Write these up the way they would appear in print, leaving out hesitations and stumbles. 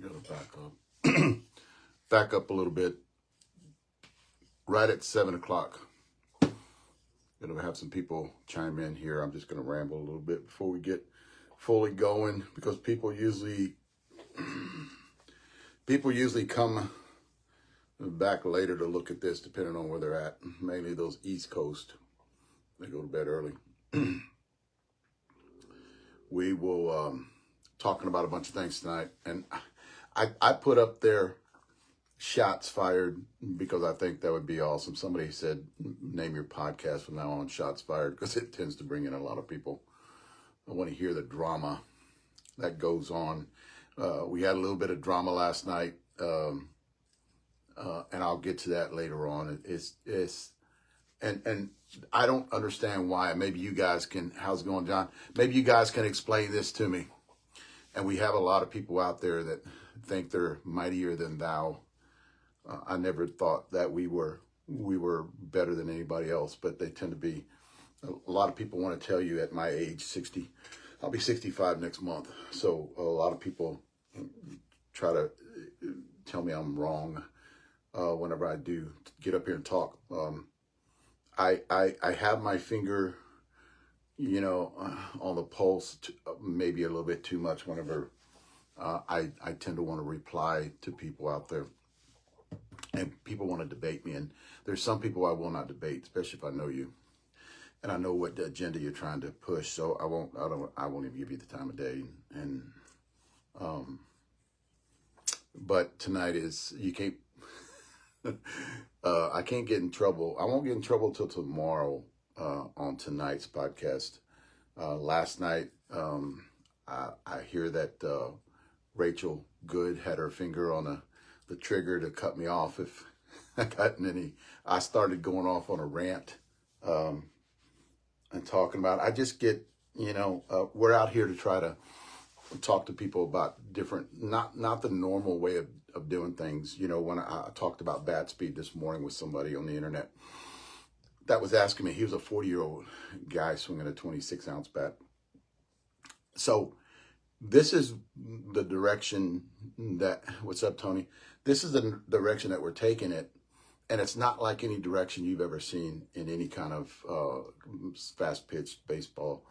Gotta back up. Back up a little bit. Right at 7 o'clock. Gonna have some people chime in here. I'm just gonna ramble a little bit before we get fully going, because people usually come back later to look at this, depending on where they're at. Mainly those East Coast. They go to bed early. We will talking about a bunch of things tonight, and I put up there shots fired because I think that would be awesome. Somebody said name your podcast from now on Shots Fired, because it tends to bring in a lot of people. I want to hear the drama that goes on. We had a little bit of drama last night, and I'll get to that later on. And I don't understand why. Maybe you guys can. How's it going, John? Maybe you guys can explain this to me. And we have a lot of people out there that think they're mightier than thou. I never thought that we were better than anybody else, but they tend to be. A lot of people want to tell you at my age, 60, I'll be 65 next month. So a lot of people try to tell me I'm wrong whenever I do get up here and talk. I have my finger, on the pulse, maybe a little bit too much whenever I tend to want to reply to people out there. And people want to debate me, and there's some people I will not debate, especially if I know you and I know what agenda you're trying to push. So I won't even give you the time of day. And but tonight is, you can't. I can't get in trouble. I won't get in trouble till tomorrow on tonight's podcast. Last night, I hear that Rachel Good had her finger on the trigger to cut me off if I gotten any. I started going off on a rant and talking about, I just get, we're out here to try to talk to people about different, not the normal way of doing things. When I talked about bat speed this morning with somebody on the internet that was asking me, he was a 40-year-old guy swinging a 26-ounce bat. So this is the direction that, what's up, Tony? This is the direction that we're taking it. And it's not like any direction you've ever seen in any kind of fast pitch baseball,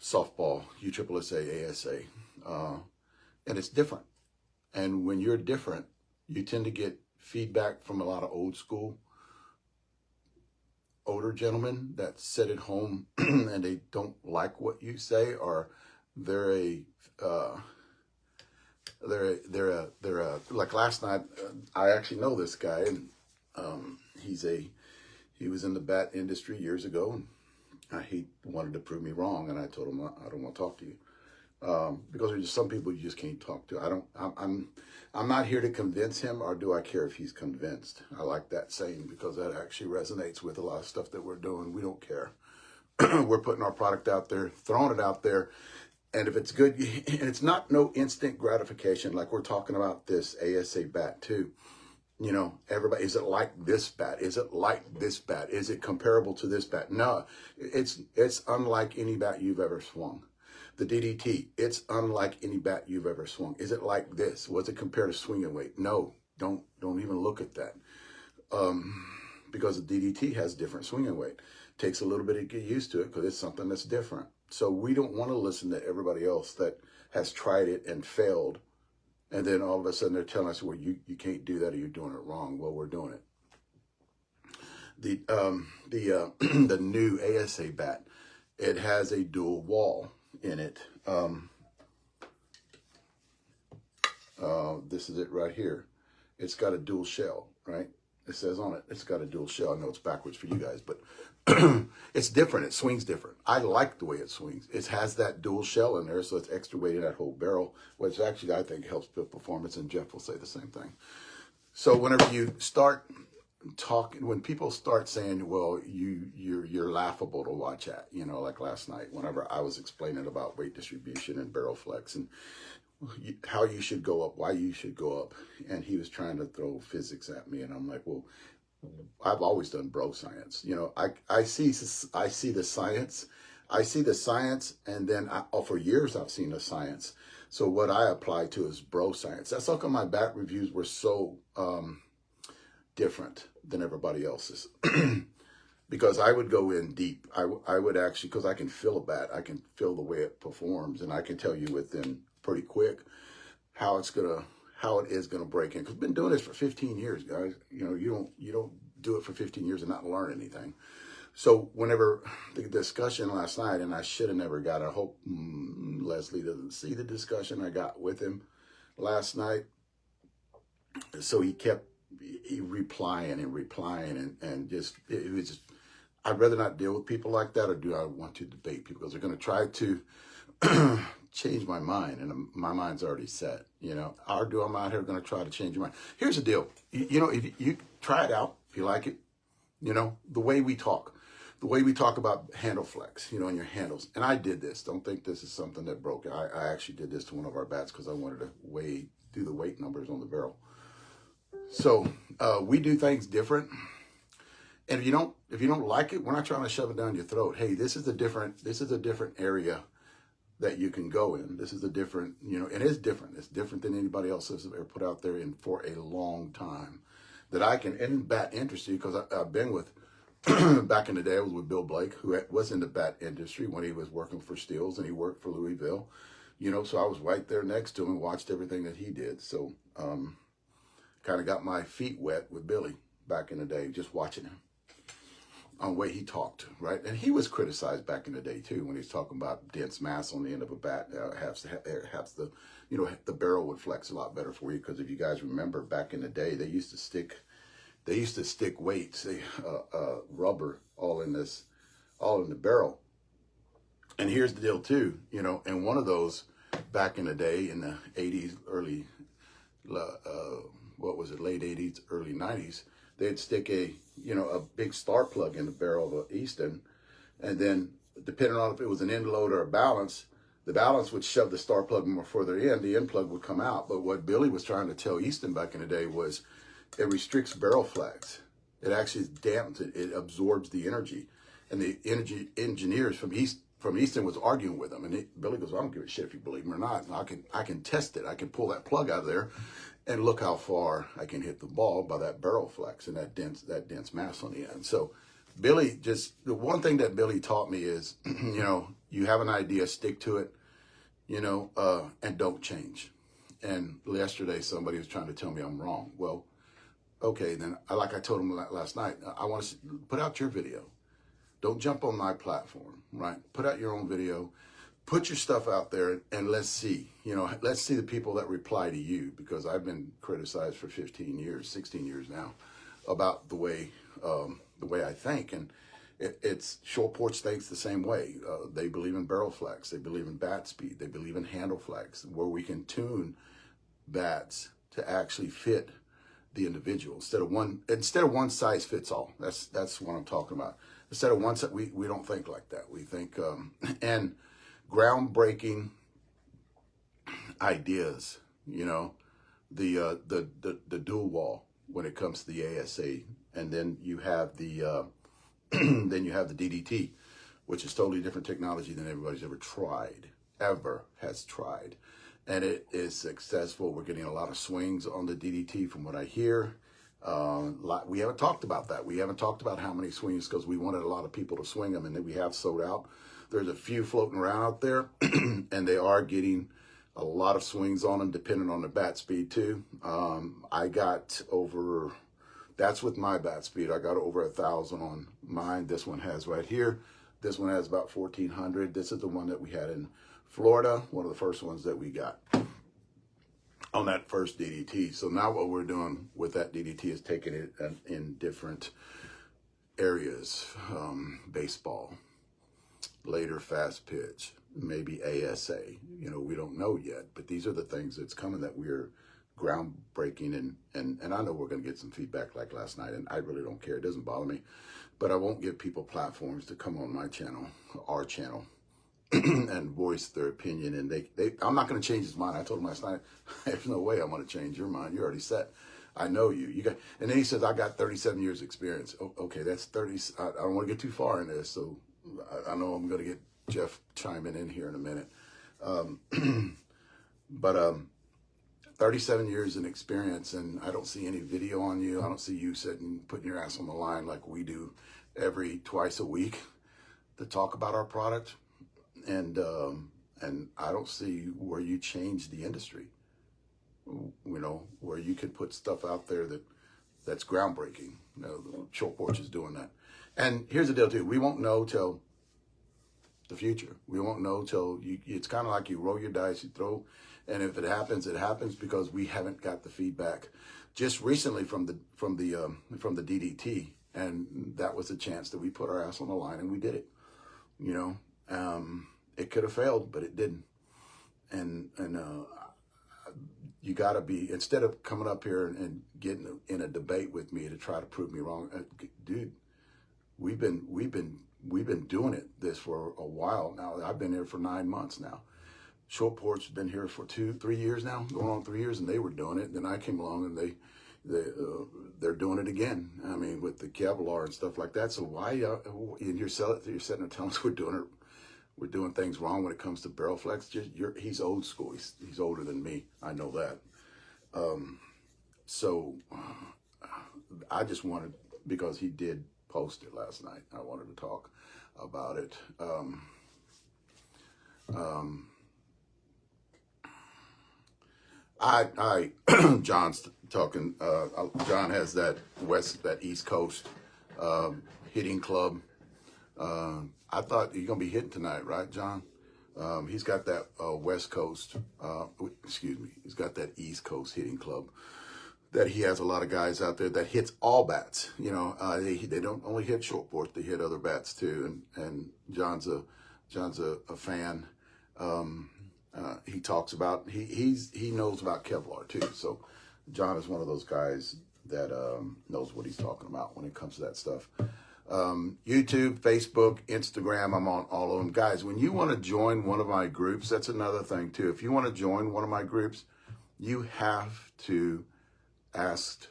softball, USSSA, ASA. And it's different. And when you're different, you tend to get feedback from a lot of older gentlemen that sit at home and they don't like what you say, or they're like last night. I actually know this guy, and he was in the bat industry years ago. He wanted to prove me wrong, and I told him I don't want to talk to you. Because there's just some people you just can't talk to. I'm not here to convince him, or do I care if he's convinced? I like that saying, because that actually resonates with a lot of stuff that we're doing. We don't care. We're putting our product out there, throwing it out there. And if it's good, and it's not no instant gratification, like we're talking about this ASA bat too. Everybody, is it like this bat? Is it like this bat? Is it comparable to this bat? No, it's unlike any bat you've ever swung. The DDT, it's unlike any bat you've ever swung. Is it like this? Was it compared to swinging weight? No, don't even look at that. Because the DDT has different swinging weight. Takes a little bit to get used to it, because it's something that's different. So we don't want to listen to everybody else that has tried it and failed. And then all of a sudden they're telling us, well, you can't do that, or you're doing it wrong. Well, we're doing it. The new ASA bat, it has a dual wall in it. This is it right here. It's got a dual shell, right? It says on it, it's got a dual shell. I know it's backwards for you guys, but it's different. It swings different. I like the way it swings. It has that dual shell in there, so it's extra weight in that whole barrel, which actually I think helps build performance, and Jeff will say the same thing. So whenever you start talking, when people start saying, well, you're laughable to watch at, like last night, whenever I was explaining about weight distribution and barrel flex and how you should go up, why you should go up, and he was trying to throw physics at me, and I'm like, well, I've always done bro science. I see the science, and then for years I've seen the science. So what I apply to is bro science. That's how come my bat reviews were so different than everybody else's. Because I would go in deep. I would actually, because I can feel a bat, I can feel the way it performs, and I can tell you within pretty quick how it is gonna break in. Because I've been doing this for 15 years, guys. You know, you don't do it for 15 years and not learn anything. So whenever the discussion last night, and I should have never got it. I hope Leslie doesn't see the discussion I got with him last night. So he kept replying and just, it was just, I'd rather not deal with people like that, or do I want to debate people? Because they're going to try to change my mind, and my mind's already set. You know, or do I'm out here going to try to change your mind? Here's the deal. You know, if you try it out, if you like it, you know, the way we talk about handle flex, you know, in your handles. And I did this. Don't think this is something that broke. I actually did this to one of our bats because I wanted to do the weight numbers on the barrel. So we do things different. And if you don't like it, we're not trying to shove it down your throat. Hey, this is a different area that you can go in. This is a different, you know, and it's different. It's different than anybody else has ever put out there in for a long time. That I can, and bat industry, because I've been with, back in the day, I was with Bill Blake, who was in the bat industry when he was working for Steels, and he worked for Louisville, you know, so I was right there next to him and watched everything that he did. So kind of got my feet wet with Billy back in the day, just watching him on the way he talked, right? And he was criticized back in the day too, when he's talking about dense mass on the end of a bat. Has the, you know, the barrel would flex a lot better for you, because if you guys remember back in the day, they used to stick weights, rubber all in the barrel. And here's the deal too, you know, and one of those back in the day in the 80s, late 80s, early 90s, they'd stick a big star plug in the barrel of an Easton, and then depending on if it was an end load or a balance, the balance would shove the star plug more further in, the end plug would come out. But what Billy was trying to tell Easton back in the day was it restricts barrel flex. It actually dampens it. It absorbs the energy. And the energy engineers from Easton was arguing with him. And Billy goes, I don't give a shit if you believe me or not. I can test it. I can pull that plug out of there and look how far I can hit the ball by that barrel flex and that dense mass on the end. So Billy, the one thing that Billy taught me is, you know, you have an idea, stick to it, you know, and don't change. And yesterday somebody was trying to tell me I'm wrong. Well, okay, then like I told him last night, I want to put out your video. Don't jump on my platform, right? Put out your own video. Put your stuff out there, and let's see. You know, let's see the people that reply to you, because I've been criticized for 15 years, 16 years now, about the way I think. And it's Short Porch thinks the same way. They believe in barrel flex. They believe in bat speed. They believe in handle flex, where we can tune bats to actually fit the individual instead of one size fits all. That's what I'm talking about. Instead of one size, we don't think like that. We think and groundbreaking ideas. You know, the dual wall when it comes to the ASA, and then you have the DDT, which is totally different technology than everybody's ever has tried. And it is successful. We're getting a lot of swings on the DDT from what I hear. We haven't talked about that. We haven't talked about how many swings, because we wanted a lot of people to swing them, and then we have sold out. There's a few floating around out there, and they are getting a lot of swings on them, depending on the bat speed too. I got over, that's with my bat speed, I got over 1,000 on mine. This one has right here. This one has about 1,400. This is the one that we had in Florida, one of the first ones that we got on that first DDT. So now what we're doing with that DDT is taking it in different areas, baseball, later fast pitch, maybe ASA. You know, we don't know yet, but these are the things that's coming that we're groundbreaking, and I know we're going to get some feedback like last night, and I really don't care. It doesn't bother me, but I won't give people platforms to come on my channel, our channel, and voice their opinion. And I'm not going to change his mind. I told him last night, there's no way I'm going to change your mind. You're already set. I know you. And then he says, I got 37 years experience. Okay, that's 30. I don't want to get too far in this, so I know I'm going to get Jeff chiming in here in a minute. But 37 years in experience, and I don't see any video on you. I don't see you sitting, putting your ass on the line like we do twice a week to talk about our product. And I don't see where you change the industry, where you could put stuff out there that's groundbreaking. Short Porch is doing that. And here's the deal too. We won't know till the future. We won't know till it's kind of like you roll your dice, you throw, and if it happens, it happens, because we haven't got the feedback just recently from the DDT, and that was a chance that we put our ass on the line and we did it. It could have failed, but it didn't. And you got to be, instead of coming up here and getting in a debate with me to try to prove me wrong, dude, we've been doing this for a while now. I've been here for 9 months now. Short Porch has been here for 2-3 years now, going on 3 years, and they were doing it. Then I came along and they're doing it again. I mean, with the Kevlar and stuff like that. So why you're sitting there telling us we're doing things wrong when it comes to barrel flex? He's old school. He's older than me. I know that. So I just wanted, because he did post it last night, I wanted to talk about it. John's talking. John has that East Coast hitting club. I thought you're gonna be hitting tonight, right, John? He's got that West Coast. He's got that East Coast hitting club that he has a lot of guys out there that hits all bats. They don't only hit short porch; they hit other bats too. And John's a fan. He talks about he knows about Kevlar too. So John is one of those guys that knows what he's talking about when it comes to that stuff. YouTube, Facebook, Instagram, I'm on all of them. Guys, when you want to join one of my groups, that's another thing too. If you want to join one of my groups, you have to ask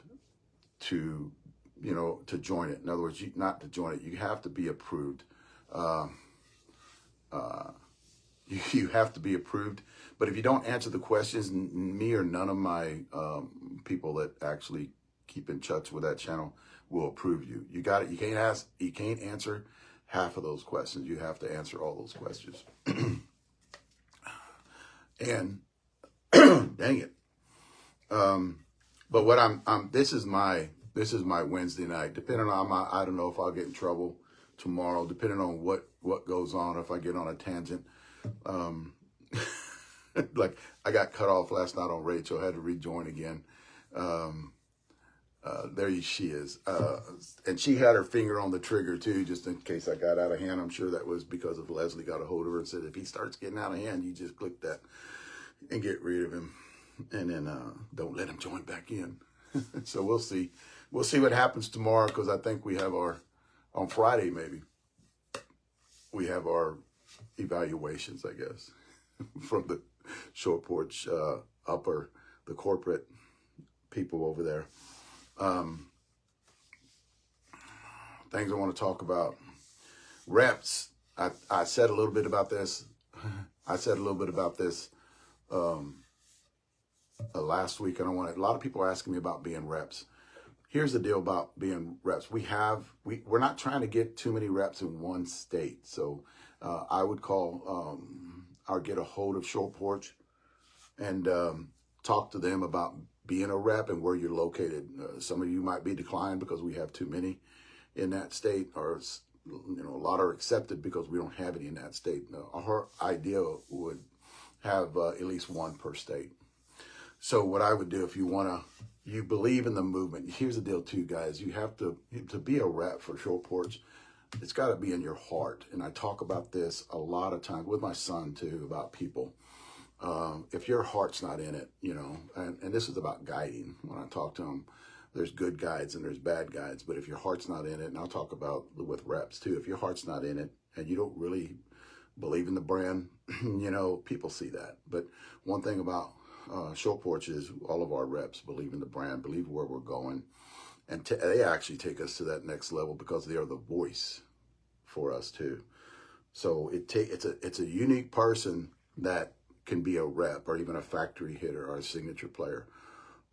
to join it. In other words, not to join it, you have to be approved. You have to be approved. But if you don't answer the questions, me or none of my people that actually keep in touch with that channel will approve you. You got it. You can't answer half of those questions. You have to answer all those questions. And dang it. But what this is my Wednesday night. Depending on I don't know if I'll get in trouble tomorrow, depending on what goes on, if I get on a tangent. Like I got cut off last night on Rachel, I had to rejoin again. There she is. And she had her finger on the trigger too, just in case I got out of hand. I'm sure that was because of Leslie got a hold of her and said, if he starts getting out of hand, you just click that and get rid of him. And then don't let him join back in. So we'll see. We'll see what happens tomorrow, because I think we have on Friday maybe, we have our evaluations, I guess, from the Short Porch the corporate people over there. Things I want to talk about. Reps. I said a little bit about this. Last week, and a lot of people are asking me about being reps. Here's the deal about being reps. We're not trying to get too many reps in one state. So I would call or get a hold of Short Porch and talk to them about being a rep and where you're located. Some of you might be declined because we have too many in that state, or a lot are accepted because we don't have any in that state. Our idea would have at least one per state. So what I would do, if you believe in the movement, here's the deal too, guys. You have to be a rep for Short Porch. It's got to be in your heart. And I talk about this a lot of times with my son too, about people. If your heart's not in it, and this is about guiding. When I talk to them, there's good guides and there's bad guides. But if your heart's not in it, and I'll talk about with reps too, if your heart's not in it and you don't really believe in the brand, people see that. But one thing about Short Porch is all of our reps believe in the brand, believe where we're going. And they actually take us to that next level because they are the voice for us too. So it's a unique person that can be a rep or even a factory hitter or a signature player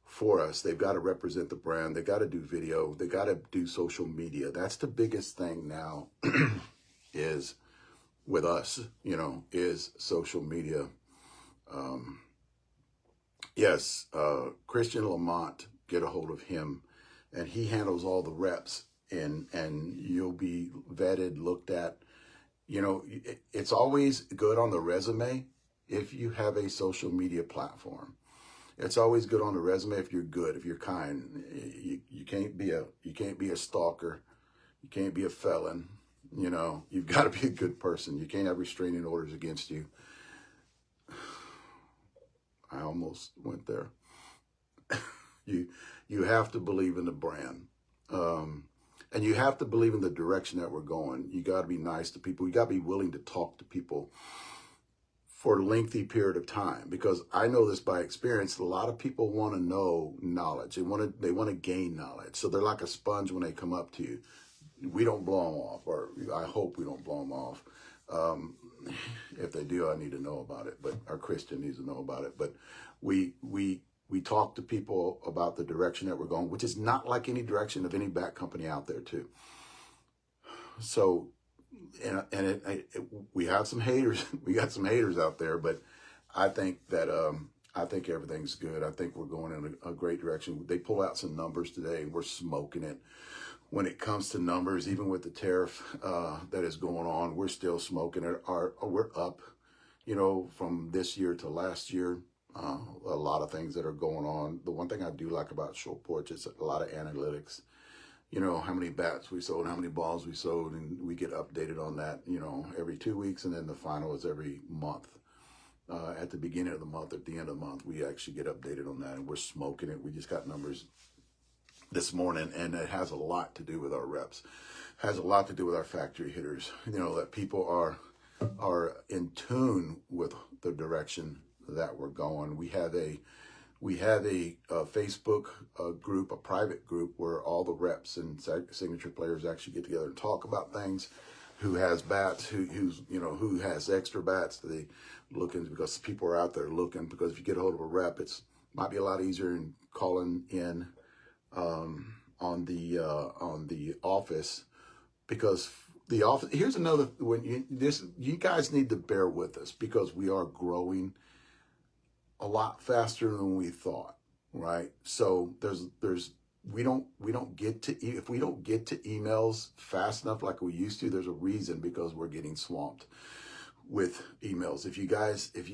for us. They've got to represent the brand. They got to do video. They got to do social media. That's the biggest thing now is with us, is social media. Yes, Christian Lamont, get a hold of him, and he handles all the reps, and you'll be vetted, looked at. It's always good on the resume if you have a social media platform. It's always good on the resume if you're good, if you're kind. You can't be a stalker. You can't be a felon. You've got to be a good person. You can't have restraining orders against you. I almost went there. You have to believe in the brand. And you have to believe in the direction that we're going. You got to be nice to people. You got to be willing to talk to people for a lengthy period of time, because I know this by experience. A lot of people want to know knowledge. They want to gain knowledge. So they're like a sponge when they come up to you. We don't blow them off, or I hope we don't blow them off. If they do, I need to know about it. But our Christian needs to know about it. But we talk to people about the direction that we're going, which is not like any direction of any bat company out there too. So, we have some haters. We got some haters out there, but I think that I think everything's good. I think we're going in a great direction. They pull out some numbers today, and we're smoking it. When it comes to numbers, even with the tariff that is going on, we're still smoking it. We're up, from this year to last year. A lot of things that are going on. The one thing I do like about Porch is a lot of analytics. How many bats we sold, how many balls we sold, and we get updated on that, every 2 weeks, and then the final is every month. At the beginning of the month, at the end of the month, we actually get updated on that, and we're smoking it. We just got numbers this morning, and it has a lot to do with our reps, has a lot to do with our factory hitters, that people are in tune with the direction that we're going. We have a Facebook group, a private group, where all the reps and signature players actually get together and talk about things. Who has bats? Who has extra bats? They looking, because people are out there looking. Because if you get a hold of a rep, it's might be a lot easier in calling in on the office, because the office. Here's another you guys need to bear with us, because we are growing a lot faster than we thought, right? So we don't get to, if we don't get to emails fast enough like we used to, there's a reason, because we're getting swamped with emails. If you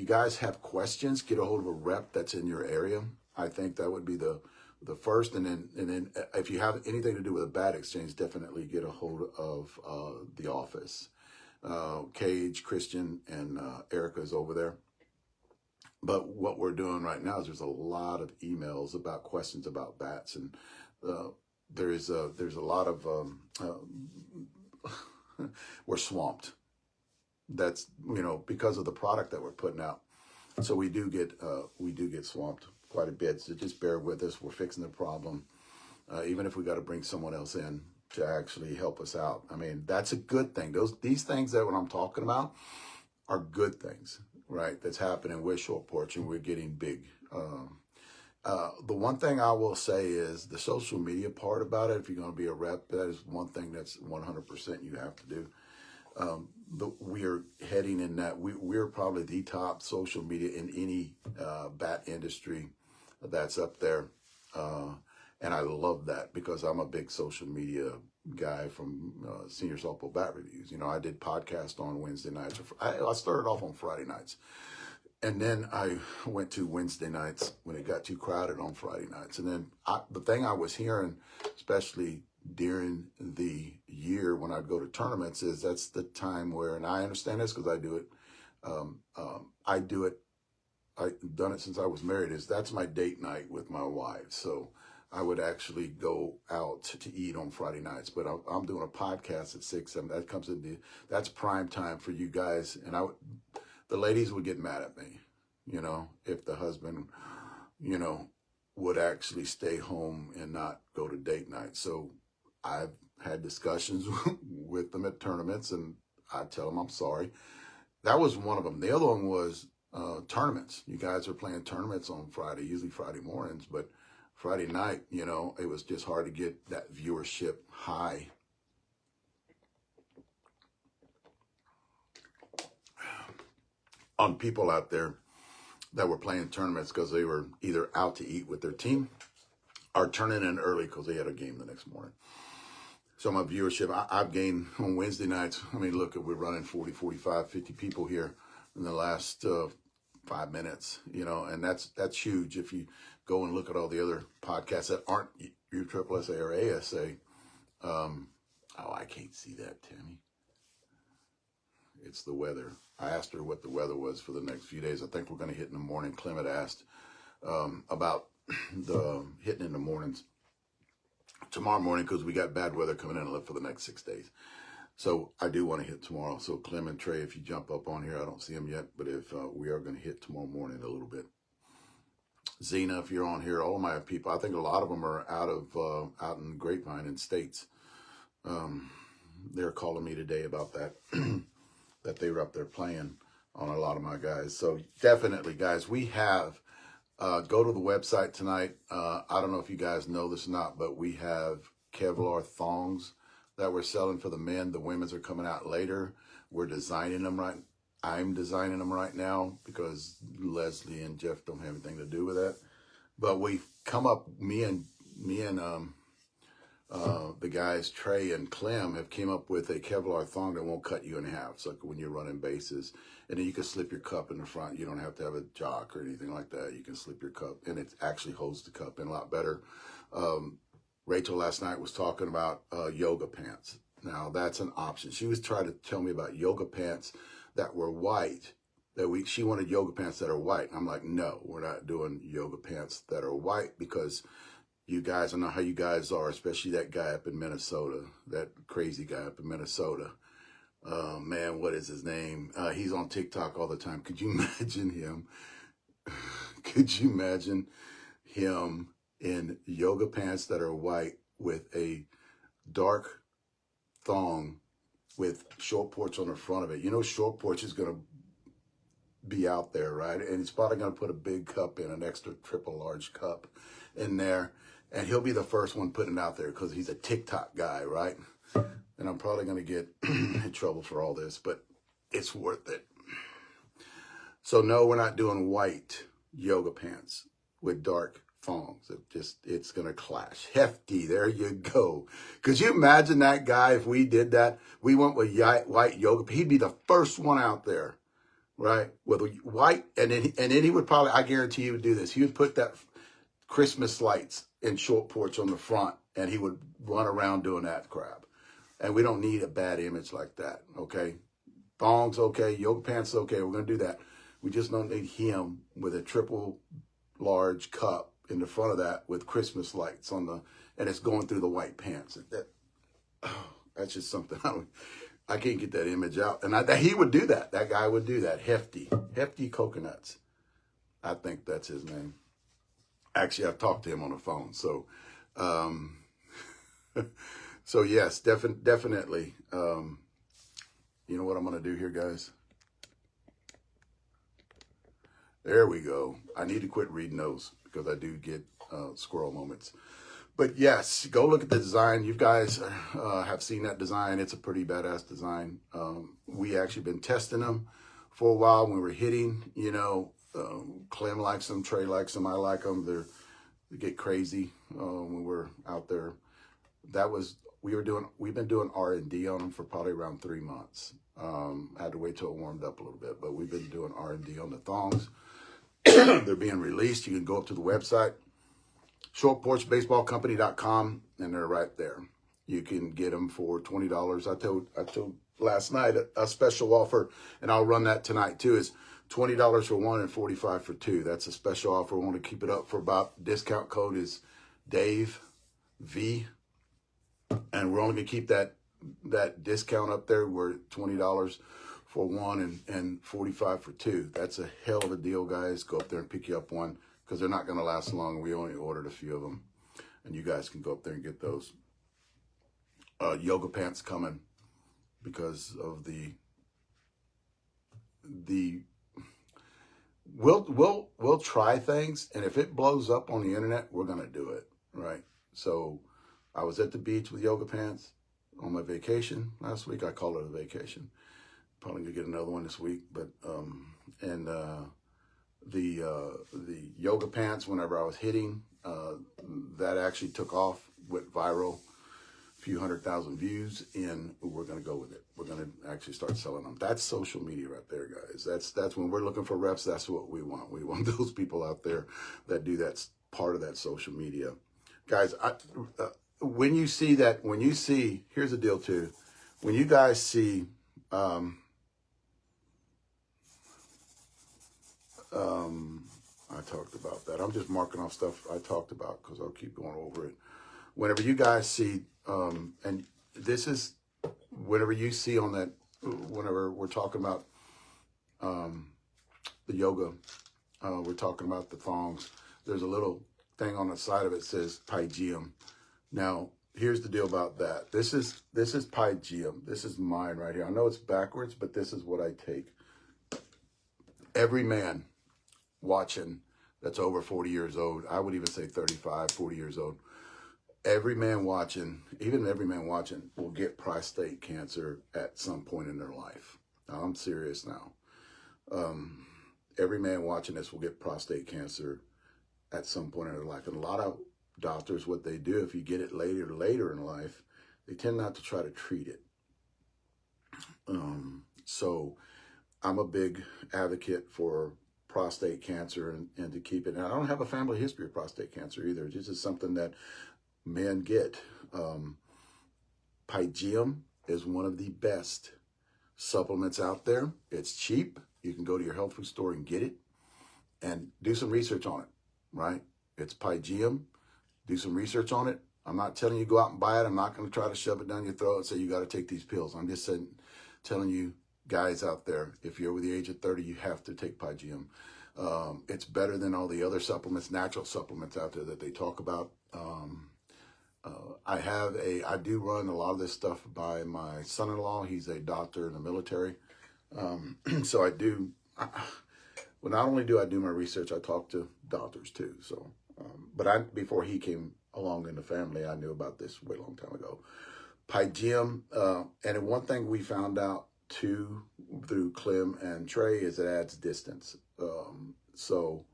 guys have questions, get a hold of a rep that's in your area. I think that would be the first, and then if you have anything to do with a bat exchange, definitely get a hold of the office. Cage, Christian, and Erica is over there. But what we're doing right now is there's a lot of emails about questions about bats, and there's a lot of we're swamped. That's because of the product that we're putting out. So we do get swamped quite a bit. So just bear with us. We're fixing the problem, even if we got to bring someone else in to actually help us out. I mean, that's a good thing. These things that what I'm talking about are good things, right? That's happening with Porch, and we're getting big. The one thing I will say is the social media part about it. If you're going to be a rep, that is one thing that's 100% you have to do. We are heading in that. We're probably the top social media in any bat industry that's up there. And I love that, because I'm a big social media guy from Senior Softball Bat Reviews. I did podcasts on Wednesday nights. I started off on Friday nights. And then I went to Wednesday nights when it got too crowded on Friday nights. And then the thing I was hearing, especially during the year when I'd go to tournaments, is that's the time where, and I understand this because I do it. I've done it since I was married. That's my date night with my wife. So I would actually go out to eat on Friday nights, but I'm doing a podcast at 6, 7. That comes that's prime time for you guys. And the ladies would get mad at me, if the husband, would actually stay home and not go to date night. So I've had discussions with them at tournaments, and I tell them I'm sorry. That was one of them. The other one was tournaments. You guys are playing tournaments on Friday, usually Friday mornings, but Friday night, you know, it was just hard to get that viewership high. On people out there that were playing tournaments because they were either out to eat with their team or turning in early because they had a game the next morning. So my viewership, I've gained on Wednesday nights. I mean, look, we're running 40, 45, 50 people here in the last 5 minutes, you know, and that's huge. If you go and look at all the other podcasts that aren't USSSA or ASA, oh, I can't see that, Tammy. It's the weather. I asked her what the weather was for the next few days. I think we're going to hit in the morning. Clement asked about the hitting in the mornings tomorrow morning because we got bad weather coming in for the next 6 days. So I do want to hit tomorrow. So Clem and Trey, if you jump up on here, I don't see them yet, but if we are going to hit tomorrow morning a little bit. Zena, if you're on here, all my people, I think a lot of them are out in Grapevine in States. They're calling me today about that, that they were up there playing on a lot of my guys. So definitely, guys, we have, go to the website tonight. I don't know if you guys know this or not, but we have Kevlar thongs that we're selling for the men. The women's are coming out later. We're designing them right. I'm designing them right now because Leslie and Jeff don't have anything to do with that. But we've come up, me and the guys, Trey and Clem, have came up with a Kevlar thong that won't cut you in half. So like when you're running bases, and then you can slip your cup in the front. You don't have to have a jock or anything like that. You can slip your cup, and it actually holds the cup in a lot better. Rachel last night was talking about yoga pants. Now that's an option. She was trying to tell me about yoga pants that were white. She wanted yoga pants that are white. I'm like, no, we're not doing yoga pants that are white because you guys, I know how you guys are, especially that guy up in Minnesota, that crazy guy up in Minnesota. Man, what is his name? He's on TikTok all the time. Could you imagine him? Could you imagine him in yoga pants that are white with a dark thong with short porch on the front of it? You know, short porch is going to be out there, right? And he's probably going to put a big cup in, an extra triple large cup in there. And he'll be the first one putting it out there because he's a TikTok guy, right? And I'm probably going to get in trouble for all this, but it's worth it. So no, we're not doing white yoga pants with dark thongs. It's going to clash. Hefty, there you go. Could you imagine that guy if we did that? We went with white yoga. He'd be the first one out there, right? With white, and then he would probably, I guarantee he would do this. He would put that Christmas lights in short porch on the front, and he would run around doing that crap. And we don't need a bad image like that, okay? Thongs, okay. Yoga pants, okay. We're going to do that. We just don't need him with a triple large cup in the front of that with Christmas lights on and it's going through the white pants. That's just something I can't get that image out. And he would do that. That guy would do that. Hefty Coconuts. I think that's his name. Actually, I've talked to him on the phone. So, so yes, definitely. You know what I'm going to do here, guys? There we go. I need to quit reading those because I do get squirrel moments. But yes, go look at the design. You guys have seen that design. It's a pretty badass design. We actually been testing them for a while when we were hitting, you know. Clem likes them, Trey likes them, I like them. They get crazy when we're out there. We've been doing R&D on them for probably around 3 months. I had to wait till it warmed up a little bit, but we've been doing R&D on the thongs. They're being released. You can go up to the website, shortporchbaseballcompany.com, and they're right there. You can get them for $20. I told last night a special offer, and I'll run that tonight too, is $20 for one and $45 for two. That's a special offer. We want to keep it up for about, discount code is Dave V. And we're only going to keep that discount up there. We're $20 for one and $45 for two. That's a hell of a deal, guys. Go up there and pick you up one because they're not going to last long. We only ordered a few of them. And you guys can go up there and get those. Yoga pants coming because of the we'll try things, and if it blows up on the internet, we're gonna do it, right? So I was at the beach with yoga pants on my vacation last week. I call it a vacation. Probably gonna get another one this week, but the yoga pants, whenever I was hitting, that actually took off, went viral, a few 100,000 views, and we're going to go with it. We're going to actually start selling them. That's social media right there, guys. That's when we're looking for reps. That's what we want. We want those people out there that do that part of that social media. Guys, when you see that, here's the deal too. When you guys see, I talked about that. I'm just marking off stuff I talked about because I'll keep going over it. Whenever you guys see, and this is, whenever you see on that, whenever we're talking about the yoga, we're talking about the thongs, there's a little thing on the side of it that says Pygium. Now, here's the deal about that. This is Pygium. This is mine right here. I know it's backwards, but this is what I take. Every man watching that's over 40 years old, I would even say 35, 40 years old, every man watching, even every man watching, will get prostate cancer at some point in their life. Now, I'm serious now. Every man watching this will get prostate cancer at some point in their life. And a lot of doctors, what they do, if you get it later in life, they tend not to try to treat it. So I'm a big advocate for prostate cancer and to keep it. And I don't have a family history of prostate cancer either. It's just something that men get. Pygium is one of the best supplements out there. It's cheap. You can go to your health food store and get it and do some research on it, right? It's Pygium. Do some research on it. I'm not telling you go out and buy it. I'm not going to try to shove it down your throat and say you got to take these pills. I'm just saying, telling you guys out there, if you're over the age of 30, you have to take Pygium. It's better than all the other supplements, natural supplements out there that they talk about. I do run a lot of this stuff by my son-in-law. He's a doctor in the military. So well, not only do I do my research, I talk to doctors too. So, but before he came along in the family, I knew about this way long time ago. Pygium, and one thing we found out too through Clem and Trey is it adds distance. So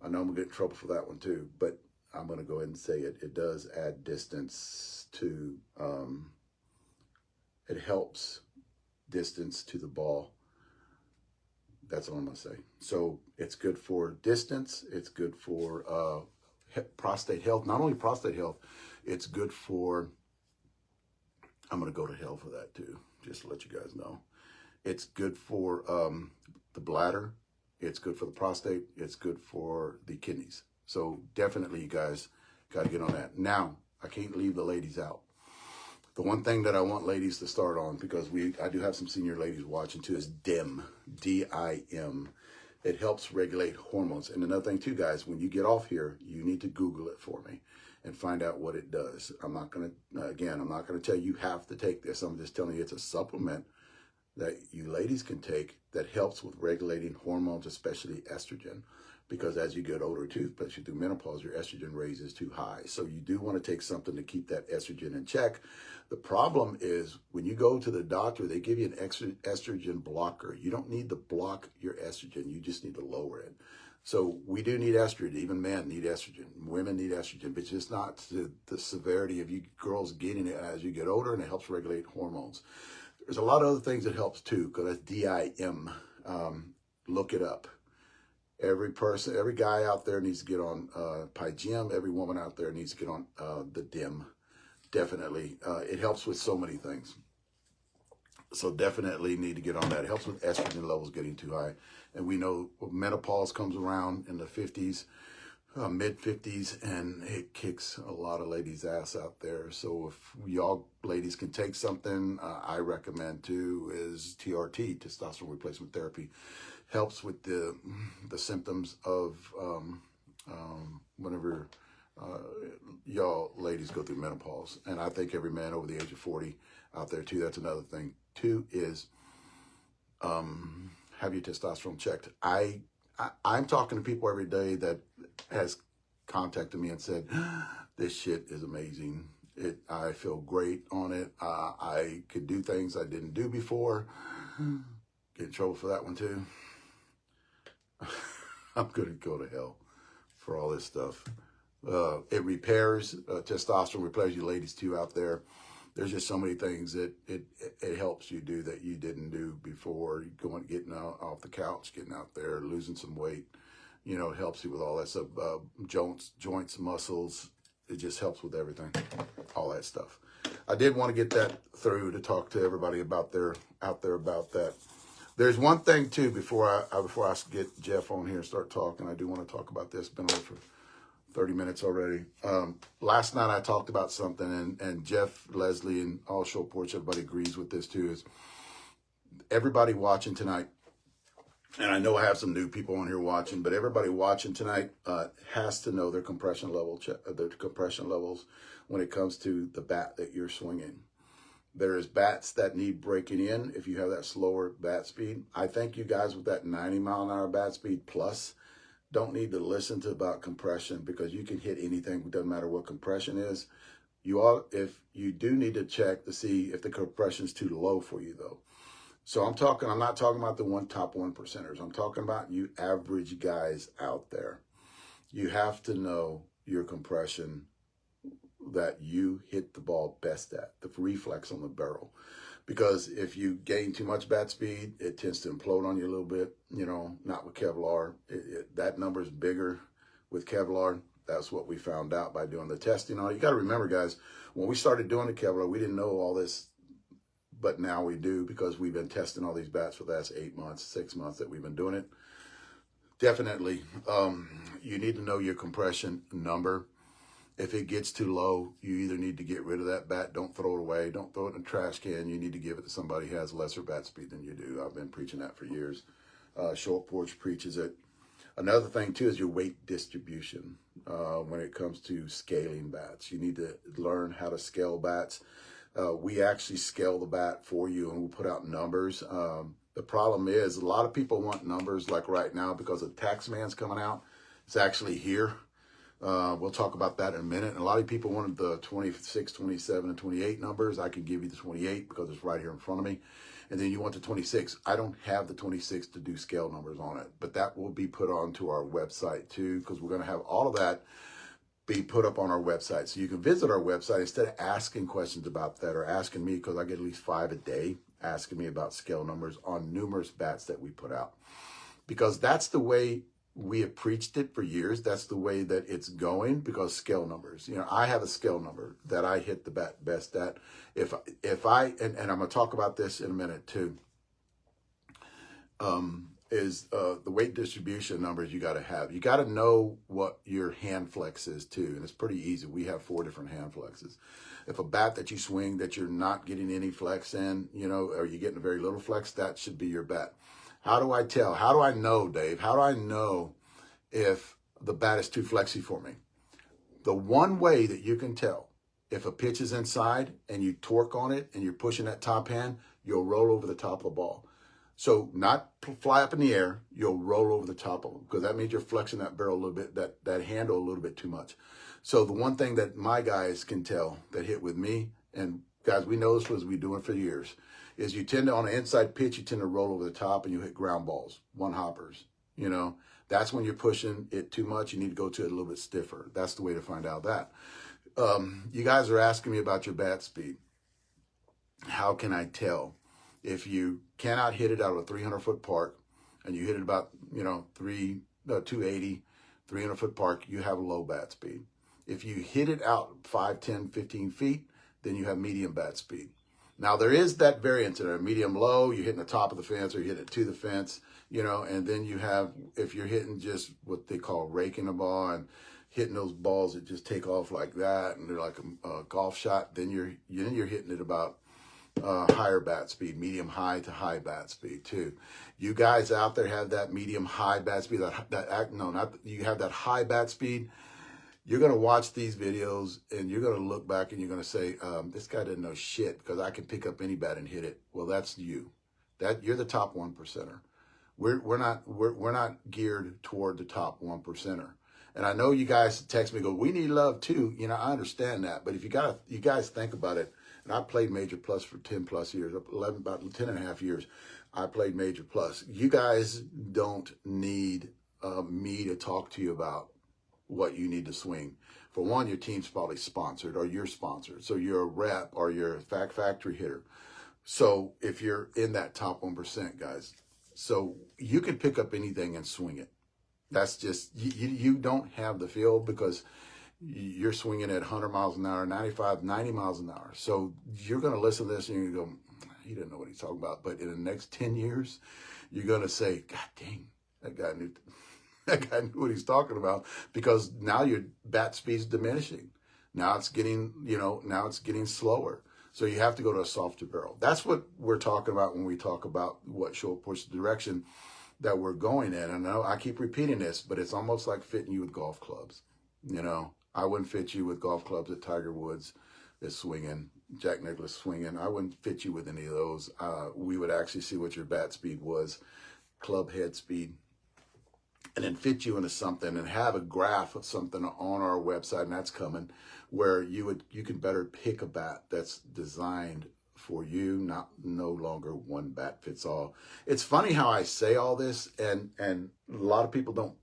I know I'm gonna get in trouble for that one too, but I'm gonna go ahead and say it. It does add distance to, it helps distance to the ball. That's all I'm gonna say. So it's good for distance. It's good for prostate health. Not only prostate health, it's good for, I'm gonna go to hell for that too, just to let you guys know. It's good for the bladder. It's good for the prostate. It's good for the kidneys. So definitely you guys got to get on that. Now, I can't leave the ladies out. The one thing that I want ladies to start on, because I do have some senior ladies watching too, is DIM, D-I-M. It helps regulate hormones. And another thing too, guys, when you get off here, you need to Google it for me and find out what it does. I'm not going to tell you have to take this. I'm just telling you it's a supplement that you ladies can take that helps with regulating hormones, especially estrogen. Because as you get older too, especially through menopause, your estrogen raises too high. So you do want to take something to keep that estrogen in check. The problem is when you go to the doctor, they give you an estrogen blocker. You don't need to block your estrogen. You just need to lower it. So we do need estrogen. Even men need estrogen. Women need estrogen, but just not to the severity of you girls getting it as you get older, and it helps regulate hormones. There's a lot of other things that helps too, because that's D-I-M. Look it up. Every person, every guy out there needs to get on Pygium. Every woman out there needs to get on the DIM. Definitely. It helps with so many things. So definitely need to get on that. It helps with estrogen levels getting too high. And we know menopause comes around in the 50s, mid 50s, and it kicks a lot of ladies' ass out there. So if y'all ladies can take something, I recommend too, is TRT, testosterone replacement therapy. Helps with the symptoms of whenever y'all ladies go through menopause. And I think every man over the age of 40 out there too, that's another thing. Two is have your testosterone checked. I I'm talking to people every day that has contacted me and said, this shit is amazing. I feel great on it. I could do things I didn't do before. Get in trouble for that one too. I'm going to go to hell for all this stuff. It repairs, testosterone repairs, you ladies too out there. There's just so many things that it helps you do that you didn't do before. Getting out off the couch, getting out there, losing some weight. You know, it helps you with all that stuff. Joints, muscles. It just helps with everything, all that stuff. I did want to get that through to talk to everybody out there about that. There's one thing too before I get Jeff on here and start talking. I do want to talk about this. Been on for 30 minutes already. Last night I talked about something, and Jeff, Leslie, and all show Porch, everybody agrees with this too, is everybody watching tonight, and I know I have some new people on here watching, but everybody watching tonight has to know their compression levels when it comes to the bat that you're swinging. There's bats that need breaking in if you have that slower bat speed. I think you guys with that 90-mile-an-hour bat speed plus don't need to listen to about compression, because you can hit anything. It doesn't matter what compression is. If you do need to check to see if the compression is too low for you though. So I'm not talking about the top 1%ers. I'm talking about you average guys out there. You have to know your compression that you hit the ball best at, the reflex on the barrel. Because if you gain too much bat speed, it tends to implode on you a little bit, you know, not with Kevlar. That number is bigger with Kevlar. That's what we found out by doing the testing on it. You got to remember, guys, when we started doing the Kevlar, we didn't know all this, but now we do, because we've been testing all these bats for the last 8 months, 6 months that we've been doing it. Definitely, you need to know your compression number. If it gets too low, you either need to get rid of that bat. Don't throw it away. Don't throw it in a trash can. You need to give it to somebody who has lesser bat speed than you do. I've been preaching that for years. Short Porch preaches it. Another thing, too, is your weight distribution when it comes to scaling bats. You need to learn how to scale bats. We actually scale the bat for you, and we'll put out numbers. The problem is a lot of people want numbers like right now because the tax man's coming out. It's actually here. We'll talk about that in a minute. And a lot of people wanted the 26, 27, and 28 numbers. I can give you the 28 because it's right here in front of me. And then you want the 26. I don't have the 26 to do scale numbers on it, but that will be put onto our website too, because we're going to have all of that be put up on our website. So you can visit our website instead of asking questions about that, or asking me, because I get at least 5 a day asking me about scale numbers on numerous bats that we put out, because that's the way we have preached it for years. That's the way that it's going, because scale numbers, you know, I have a scale number that I hit the bat best at. And I'm going to talk about this in a minute too, is the weight distribution numbers you got to have. You got to know what your hand flex is too. And it's pretty easy. We have 4 different hand flexes. If a bat that you swing that you're not getting any flex in, you know, or you're getting a very little flex, that should be your bat. How do I tell? How do I know, Dave? How do I know if the bat is too flexy for me? The one way that you can tell, if a pitch is inside and you torque on it and you're pushing that top hand, you'll roll over the top of the ball. So not fly up in the air, you'll roll over the top of them, because that means you're flexing that barrel a little bit, that handle a little bit too much. So the one thing that my guys can tell that hit with me, and guys, we know this was we doing for years, is you tend to, on an inside pitch, you tend to roll over the top and you hit ground balls, 1-hoppers. You know, that's when you're pushing it too much. You need to go to it a little bit stiffer. That's the way to find out that. You guys are asking me about your bat speed. How can I tell? If you cannot hit it out of a 300-foot park and you hit it about, you know, 280, 300-foot park, you have a low bat speed. If you hit it out 5, 10, 15 feet, then you have medium bat speed. Now, there is that variance in there, medium low, you're hitting the top of the fence or you're hitting it to the fence, you know, and then you have, if you're hitting just what they call raking a ball and hitting those balls that just take off like that and they're like a golf shot, then you're hitting it about higher bat speed, medium high to high bat speed too. You guys out there have that medium high bat speed, you have that high bat speed. You're going to watch these videos and you're going to look back and you're going to say, this guy didn't know shit because I can pick up any bat and hit it. Well, that's you. You're the top 1%er. We're not geared toward the top 1%er. And I know you guys text me, go, we need love too. You know, I understand that. But if you guys think about it, and I played Major Plus for 10 plus years, about 10 and a half years, I played Major Plus. You guys don't need me to talk to you about what you need to swing. For one, your team's probably sponsored or you're sponsored. So you're a rep or you're a factory hitter. So if you're in that top 1%, guys, so you can pick up anything and swing it. That's just, you don't have the feel because you're swinging at 100 miles an hour, 95, 90 miles an hour. So you're going to listen to this and you're going to go, he didn't know what he's talking about. But in the next 10 years, you're going to say, God dang, that guy knew what he's talking about, because now your bat speed's diminishing. Now it's getting, now it's getting slower. So you have to go to a softer barrel. That's what we're talking about when we talk about what short porch direction that we're going in. And I know I keep repeating this, but it's almost like fitting you with golf clubs. I wouldn't fit you with golf clubs that Tiger Woods is swinging, Jack Nicklaus swinging. I wouldn't fit you with any of those. We would actually see what your bat speed was, club head speed, and then fit you into something and have a graph of something on our website, and that's coming, where you can better pick a bat that's designed for you, no longer one bat fits all. It's funny how I say all this, and a lot of people don't,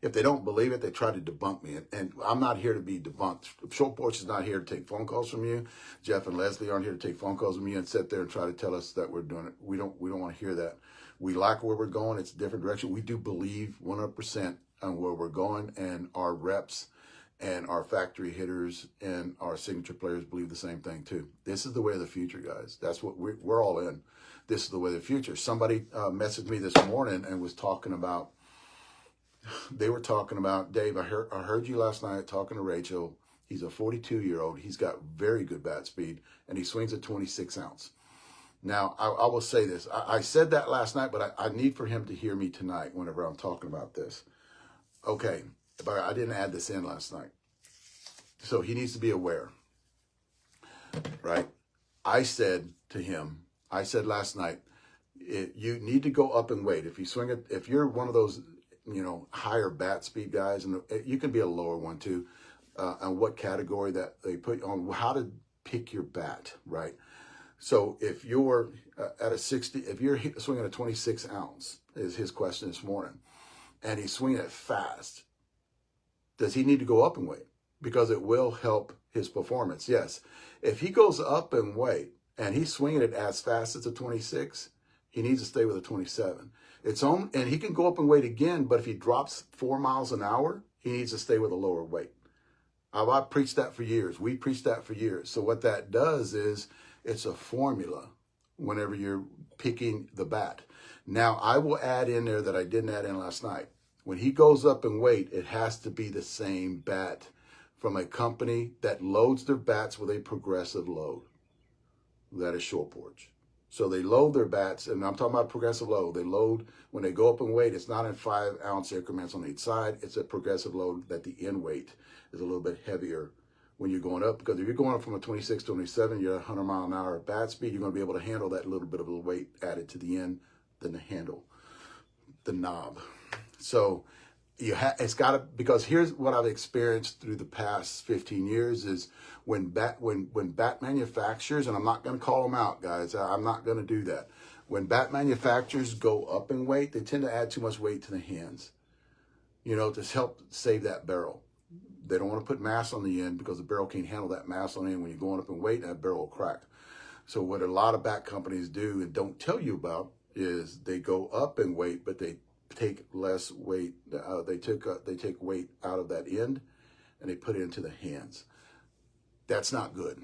if they don't believe it, they try to debunk me. And I'm not here to be debunked. Short Porch is not here to take phone calls from you. Jeff and Leslie aren't here to take phone calls from you and sit there and try to tell us that we're doing it. We don't want to hear that. We like where we're going. It's a different direction. We do believe 100% on where we're going, and our reps and our factory hitters and our signature players believe the same thing too. This is the way of the future, guys. That's what we're all in. This is the way of the future. Somebody messaged me this morning and was talking about, they were talking about, Dave, I heard you last night talking to Rachel. He's a 42-year-old. He's got very good bat speed, and he swings a 26 ounce. Now, I will say this. I said that last night, but I need for him to hear me tonight whenever I'm talking about this. Okay, but I didn't add this in last night. So he needs to be aware, right? I said to him, I said last night, you need to go up in weight. If you swing it, if you're one of those, higher bat speed guys, and you can be a lower one too, on what category that they put on, how to pick your bat, right? So if you're at a 60, if you're swinging a 26 ounce, is his question this morning, and he's swinging it fast, does he need to go up in weight? Because it will help his performance. Yes. If he goes up in weight and he's swinging it as fast as a 26, he needs to stay with a 27. And he can go up in weight again, but if he drops 4 miles an hour, he needs to stay with a lower weight. I've preached that for years. We preached that for years. So what that does is it's a formula whenever you're picking the bat. Now, I will add in there that I didn't add in last night. When he goes up in weight, it has to be the same bat from a company that loads their bats with a progressive load. That is Short Porch. So they load their bats, and I'm talking about progressive load. They load, when they go up in weight, it's not in 5 ounce increments on each side. It's a progressive load that the end weight is a little bit heavier when you're going up, because if you're going up from a 26 to 27, you're at 100 mile an hour bat speed, you're going to be able to handle that little bit of a weight added to the end than the handle, the knob. So it's got to, because here's what I've experienced through the past 15 years is when bat manufacturers, and I'm not going to call them out, guys, I'm not going to do that. When bat manufacturers go up in weight, they tend to add too much weight to the hands, to help save that barrel. They don't want to put mass on the end because the barrel can't handle that mass on the end. When you're going up in weight, that barrel will crack. So what a lot of bat companies do and don't tell you about is they go up in weight, but they take less weight. They take weight out of that end and they put it into the hands. That's not good.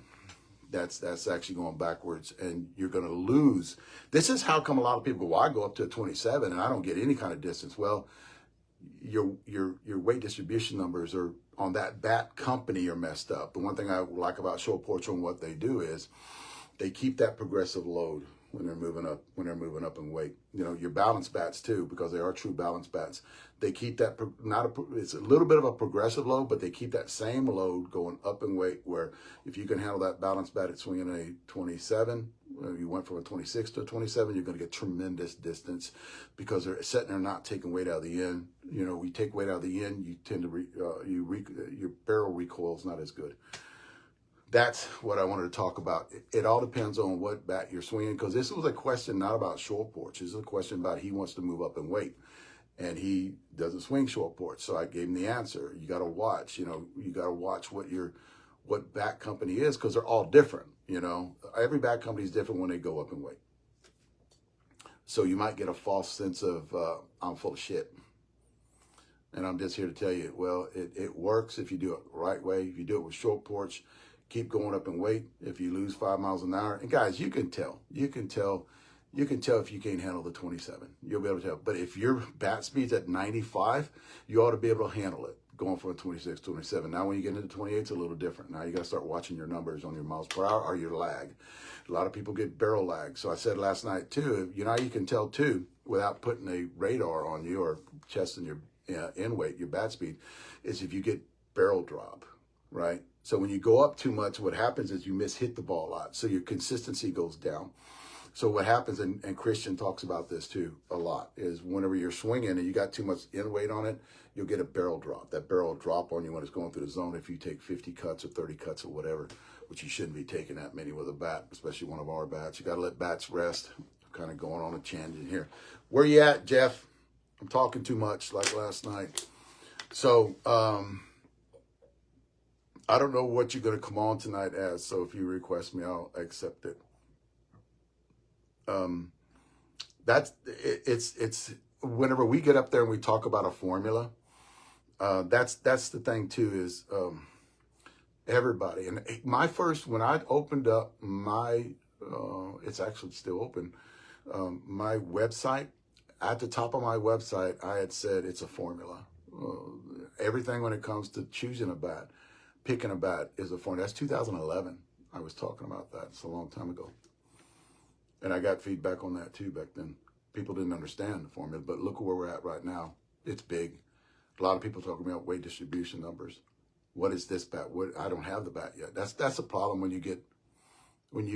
That's actually going backwards, and you're going to lose. This is how come a lot of people go, well, I go up to a 27 and I don't get any kind of distance. Well, your weight distribution numbers are on that bat company are messed up. The one thing I like about Short Porch and what they do is they keep that progressive load when they're moving up in weight. You know, your balance bats too, because they are true balance bats. They keep that it's a little bit of a progressive load, but they keep that same load going up in weight. Where if you can handle that balance bat at swinging a 27, you went from a 26 to a 27, you're going to get tremendous distance because they're sitting there not taking weight out of the end. You know, we take weight out of the end, you tend to your barrel recoil is not as good. That's what I wanted to talk about. It all depends on what bat you're swinging, because this was a question not about short porch. This is a question about he wants to move up in weight, and he doesn't swing short porch. So I gave him the answer. You got to watch. You know, you got to watch what bat company is, because they're all different. You know, every bat company is different when they go up in weight. So you might get a false sense of I'm full of shit. And I'm just here to tell you, well, it works if you do it the right way. If you do it with short porch, keep going up in weight. If you lose 5 miles an hour, and guys, you can tell if you can't handle the 27. You'll be able to tell. But if your bat speed's at 95, you ought to be able to handle it going from a 26, 27. Now, when you get into 28, it's a little different. Now you got to start watching your numbers on your miles per hour or your lag. A lot of people get barrel lag. So I said last night too, you know, you can tell too without putting a radar on you or testing your end weight, your bat speed, is if you get barrel drop, right? So when you go up too much, what happens is you hit the ball a lot. So your consistency goes down. So what happens, and Christian talks about this too a lot, is whenever you're swinging and you got too much end weight on it, you'll get a barrel drop. That barrel will drop on you when it's going through the zone if you take 50 cuts or 30 cuts or whatever, which you shouldn't be taking that many with a bat, especially one of our bats. You got to let bats rest. I'm kind of going on a tangent here. Where you at, Jeff? I'm talking too much like last night. So, I don't know what you're going to come on tonight as, so if you request me, I'll accept it. It's whenever we get up there and we talk about a formula, that's the thing too, is everybody. And when I opened up my, it's actually still open, my website, at the top of my website, I had said it's a formula. Everything when it comes to choosing a bat, picking a bat is a formula. That's 2011. I was talking about that. It's a long time ago. And I got feedback on that too back then. People didn't understand the formula, but look where we're at right now. It's big. A lot of people talking about weight distribution numbers. What is this bat? I don't have the bat yet. That's a problem when you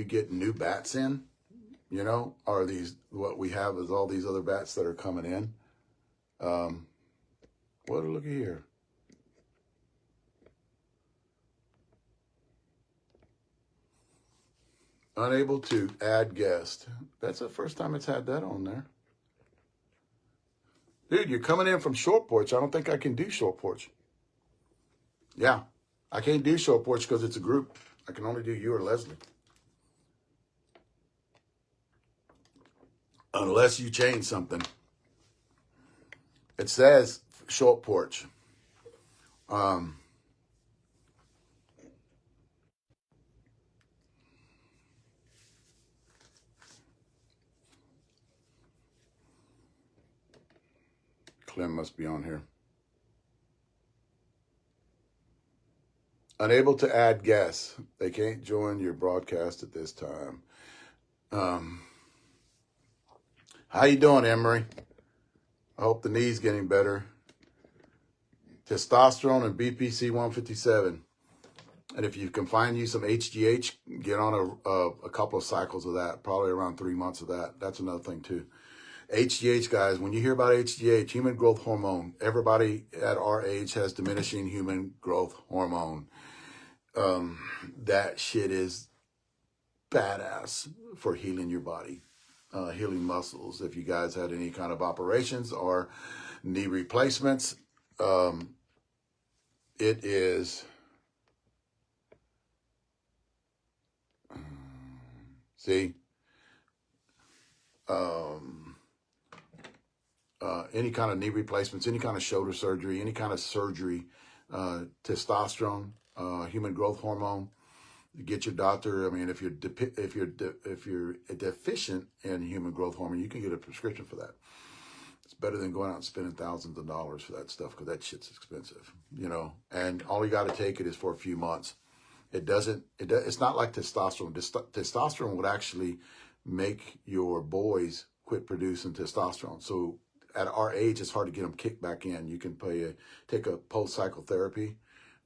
get new bats in, you know, what we have is all these other bats that are coming in. Look at here. Unable to add guest. That's the first time it's had that on there. Dude, you're coming in from short porch. I don't think I can do short porch. Yeah, I can't do short porch because it's a group. I can only do you or Leslie. Unless you change something. It says short porch. Clem must be on here. Unable to add guests. They can't join your broadcast at this time. How you doing, Emery? I hope the knee's getting better. Testosterone and BPC 157. And if you can find you some HGH, get on a couple of cycles of that, probably around 3 months of that. That's another thing too. HGH, guys, when you hear about HGH, human growth hormone, everybody at our age has diminishing human growth hormone. That shit is badass for healing your body, healing muscles. If you guys had any kind of operations or knee replacements, it is, see, any kind of knee replacements, any kind of shoulder surgery, any kind of surgery, testosterone, human growth hormone. Get your doctor. I mean, if you're deficient in human growth hormone, you can get a prescription for that. It's better than going out and spending thousands of dollars for that stuff, because that shit's expensive, you know. And all you got to take it is for a few months. It's not like testosterone. Testosterone would actually make your boys quit producing testosterone. So at our age, it's hard to get them kicked back in. You can take a post-cycle therapy,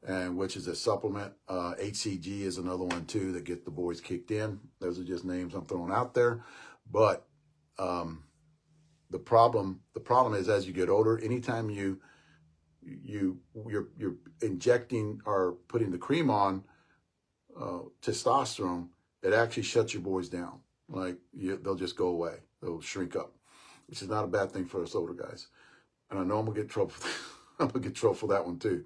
and which is a supplement. HCG is another one too that get the boys kicked in. Those are just names I'm throwing out there. But the problem is, as you get older, anytime you're injecting or putting the cream on testosterone, it actually shuts your boys down. Like they'll just go away. They'll shrink up, which is not a bad thing for us older guys. And I know I'm gonna get trouble. I'm gonna get trouble for that one too.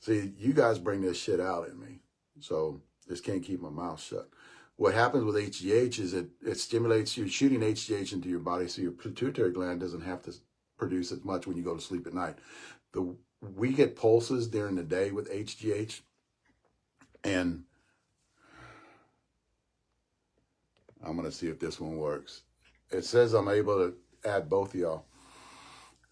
See, you guys bring this shit out in me, so just can't keep my mouth shut. What happens with HGH is it stimulates you, shooting HGH into your body, so your pituitary gland doesn't have to produce as much when you go to sleep at night. We get pulses during the day with HGH, and I'm going to see if this one works. It says I'm able to add both of y'all.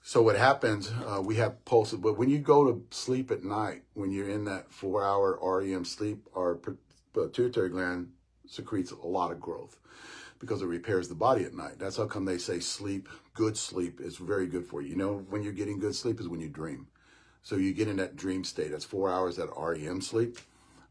So what happens, we have pulses, but when you go to sleep at night, when you're in that 4-hour REM sleep, our pituitary gland secretes a lot of growth because it repairs the body at night. That's how come they say good sleep is very good for you. You know, when you're getting good sleep is when you dream. So you get in that dream state. That's 4 hours that REM sleep.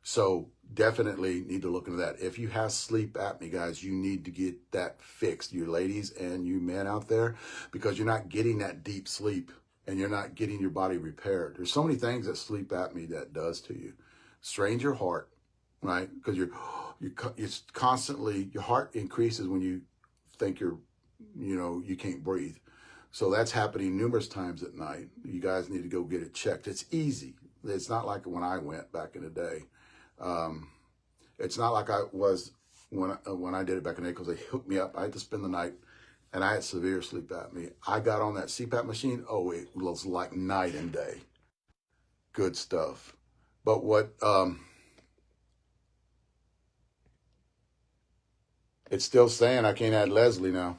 So definitely need to look into that. If you have sleep apnea, guys, you need to get that fixed, you ladies and you men out there, because you're not getting that deep sleep and you're not getting your body repaired. There's so many things that sleep apnea that does to you. Strains your heart, right? Because it's constantly, your heart increases when you think you can't breathe. So that's happening numerous times at night. You guys need to go get it checked. It's easy. It's not like when I went back in the day. It's not like I was when I did it back in the day, because they hooked me up. I had to spend the night, and I had severe sleep apnea. I got on that CPAP machine. Oh, it was like night and day. Good stuff. But what it's still saying I can't add Leslie now.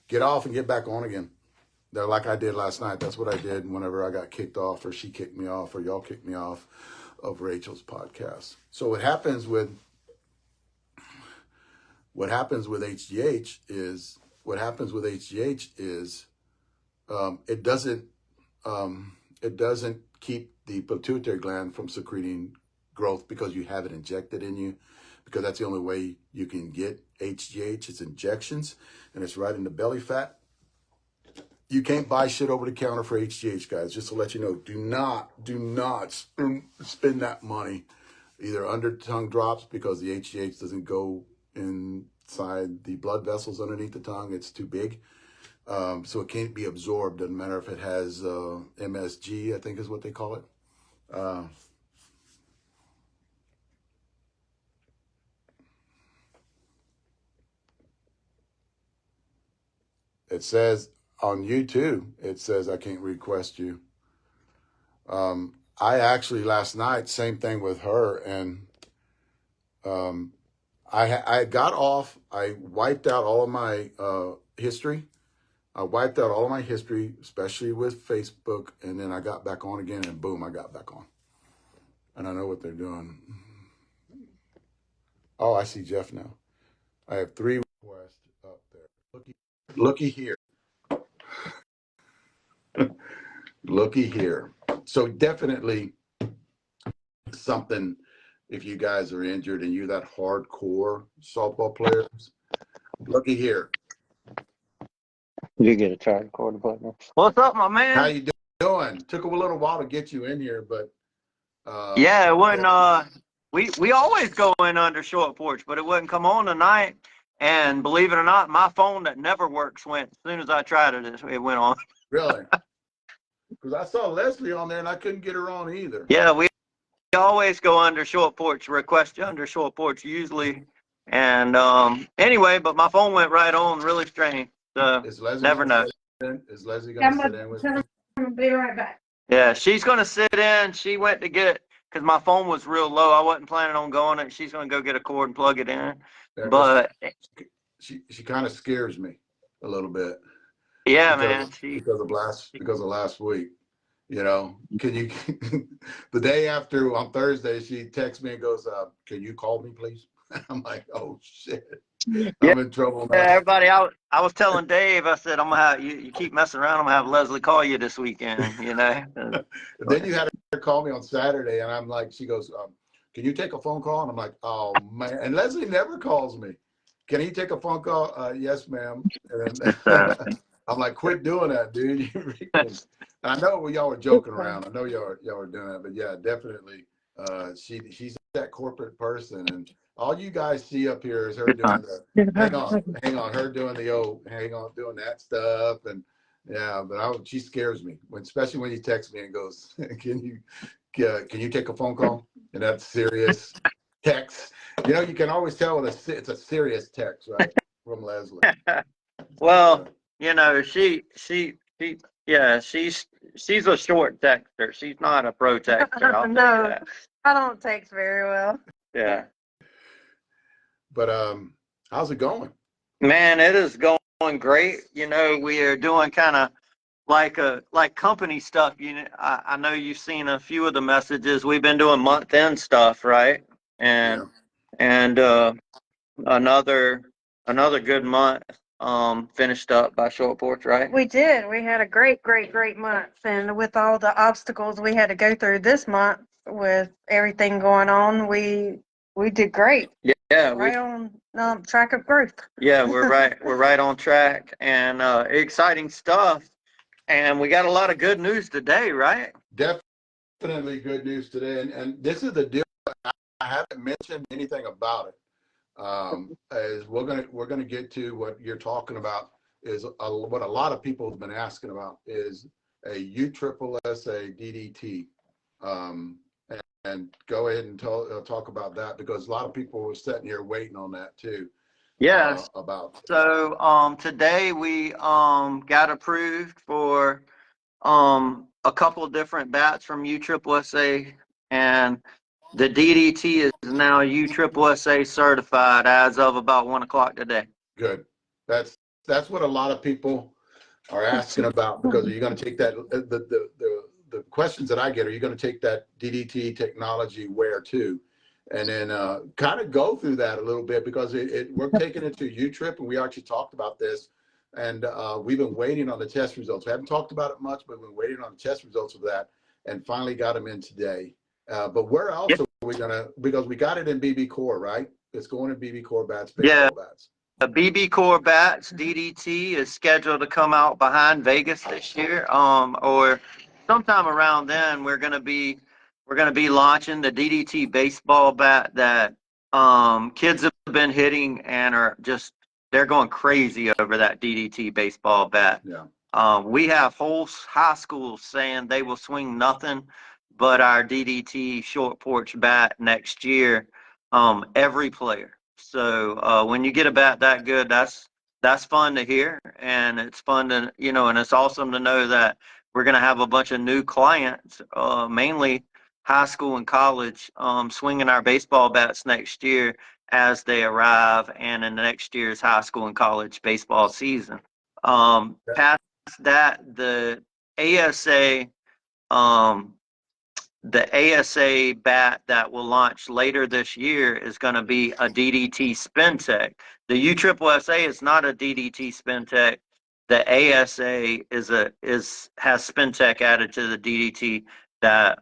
Get off and get back on again. They're like I did last night. That's what I did whenever I got kicked off, or she kicked me off, or y'all kicked me off of Rachel's podcast. So what happens with HGH is it doesn't keep the pituitary gland from secreting growth because you have it injected in you, because that's the only way you can get HGH. It's injections, and it's right in the belly fat. You can't buy shit over the counter for HGH, guys. Just to let you know, do not spend that money either under tongue drops, because the HGH doesn't go inside the blood vessels underneath the tongue. It's too big. So it can't be absorbed. Doesn't matter if it has MSG, I think is what they call it. It says on YouTube, it says I can't request you. I actually last night, same thing with her, and I got off. I wiped out all of my history. I wiped out all of my history, especially with Facebook, and then I got back on again, and boom, I got back on. And I know what they're doing. Oh, I see Jeff now. I have 3 requests up there. Looky here. Looky here. So definitely something, if you guys are injured and you're that hardcore softball players, looky here. You get a charge recorder button. What's up, my man? How you doing? Took a little while to get you in here, but yeah, it wasn't. We always go in under short porch, but it wouldn't come on tonight. And believe it or not, my phone that never works went as soon as I tried it. It went on. Really? Because I saw Leslie on there and I couldn't get her on either. Yeah, we always go under short porch. Request under short porch usually. And anyway, but my phone went right on. Really strange. So never know. Is Leslie going to sit in with me? I'll be right back. Yeah, she's going to sit in. She went to get, because my phone was real low. I wasn't planning on going it. She's going to go get a cord and plug it in. But she kind of scares me a little bit. Yeah, because of last week. You know, can you the day after on Thursday, she texts me and goes, can you call me, please? I'm like, oh shit. Yeah, I'm in trouble now. everybody. I was telling Dave. I said I'm gonna have you keep messing around. I'm gonna have Leslie call you this weekend. You know. Then you had her call me on Saturday, and I'm like, she goes, "Can you take a phone call?" And I'm like, "Oh man!" And Leslie never calls me. Can he take a phone call? Yes, ma'am. And then I'm like, "Quit doing that, dude." I know y'all were joking around. I know y'all were doing that, but yeah, definitely. She's that corporate person, and all you guys see up here is her doing the hang on, her doing the old hang on, doing that stuff, and yeah, but she scares me when, especially when you text me and goes, can you take a phone call? And that's serious text. You know, you can always tell when it's a serious text, right, from Leslie. Well, you know, yeah, she's a short texter. She's not a pro texter. I'll No, I don't text very well. Yeah. But how's it going? Man, it is going great. You know, we are doing kind of like company stuff. You know, I know you've seen a few of the messages. We've been doing month end stuff, right? And Yeah. and another good month finished up by Short Porch, right? We did. We had a great month. And with all the obstacles we had to go through this month with everything going on, we did great. Yeah, Right on track of growth. yeah, we're right on track and exciting stuff. And we got a lot of good news today, right? Definitely good news today. And this is the deal. I haven't mentioned anything about it. As we're gonna get to what you're talking about is what a lot of people have been asking about is a USSSA DDT, and go ahead and talk about that because a lot of people were sitting here waiting on that too. Yes. About So today we got approved for a couple of different bats from USSSA, and the DDT is now USSSA certified as of about 1 o'clock today. good. That's what a lot of people are asking about because are you going to take that the questions that I get, are you going to take that DDT technology where to? And then kind of go through that a little bit because we're taking it to U-Trip and we actually talked about this and we've been waiting on the test results. We haven't talked about it much, but we've been waiting on the test results of that and finally got them in today. But where else are we going to, because we got it in BB Core, right? It's going to BB Core bats, baseball bats. The BB Core Bats DDT is scheduled to come out behind Vegas this year, or sometime around then. We're gonna be launching the DDT baseball bat that kids have been hitting and are just they're going crazy over that DDT baseball bat. Yeah. We have whole high schools saying they will swing nothing but our DDT short porch bat next year. Every player. So when you get a bat that good, that's fun to hear, and it's fun to and it's awesome to know that we're going to have a bunch of new clients, mainly high school and college, swinging our baseball bats next year as they arrive, and in the next year's high school and college baseball season. Past that, ASA. Um, the ASA bat that will launch later this year is going to be a DDT spin tech. The USSSA is not a DDT spin tech. The ASA has spin tech added to the DDT that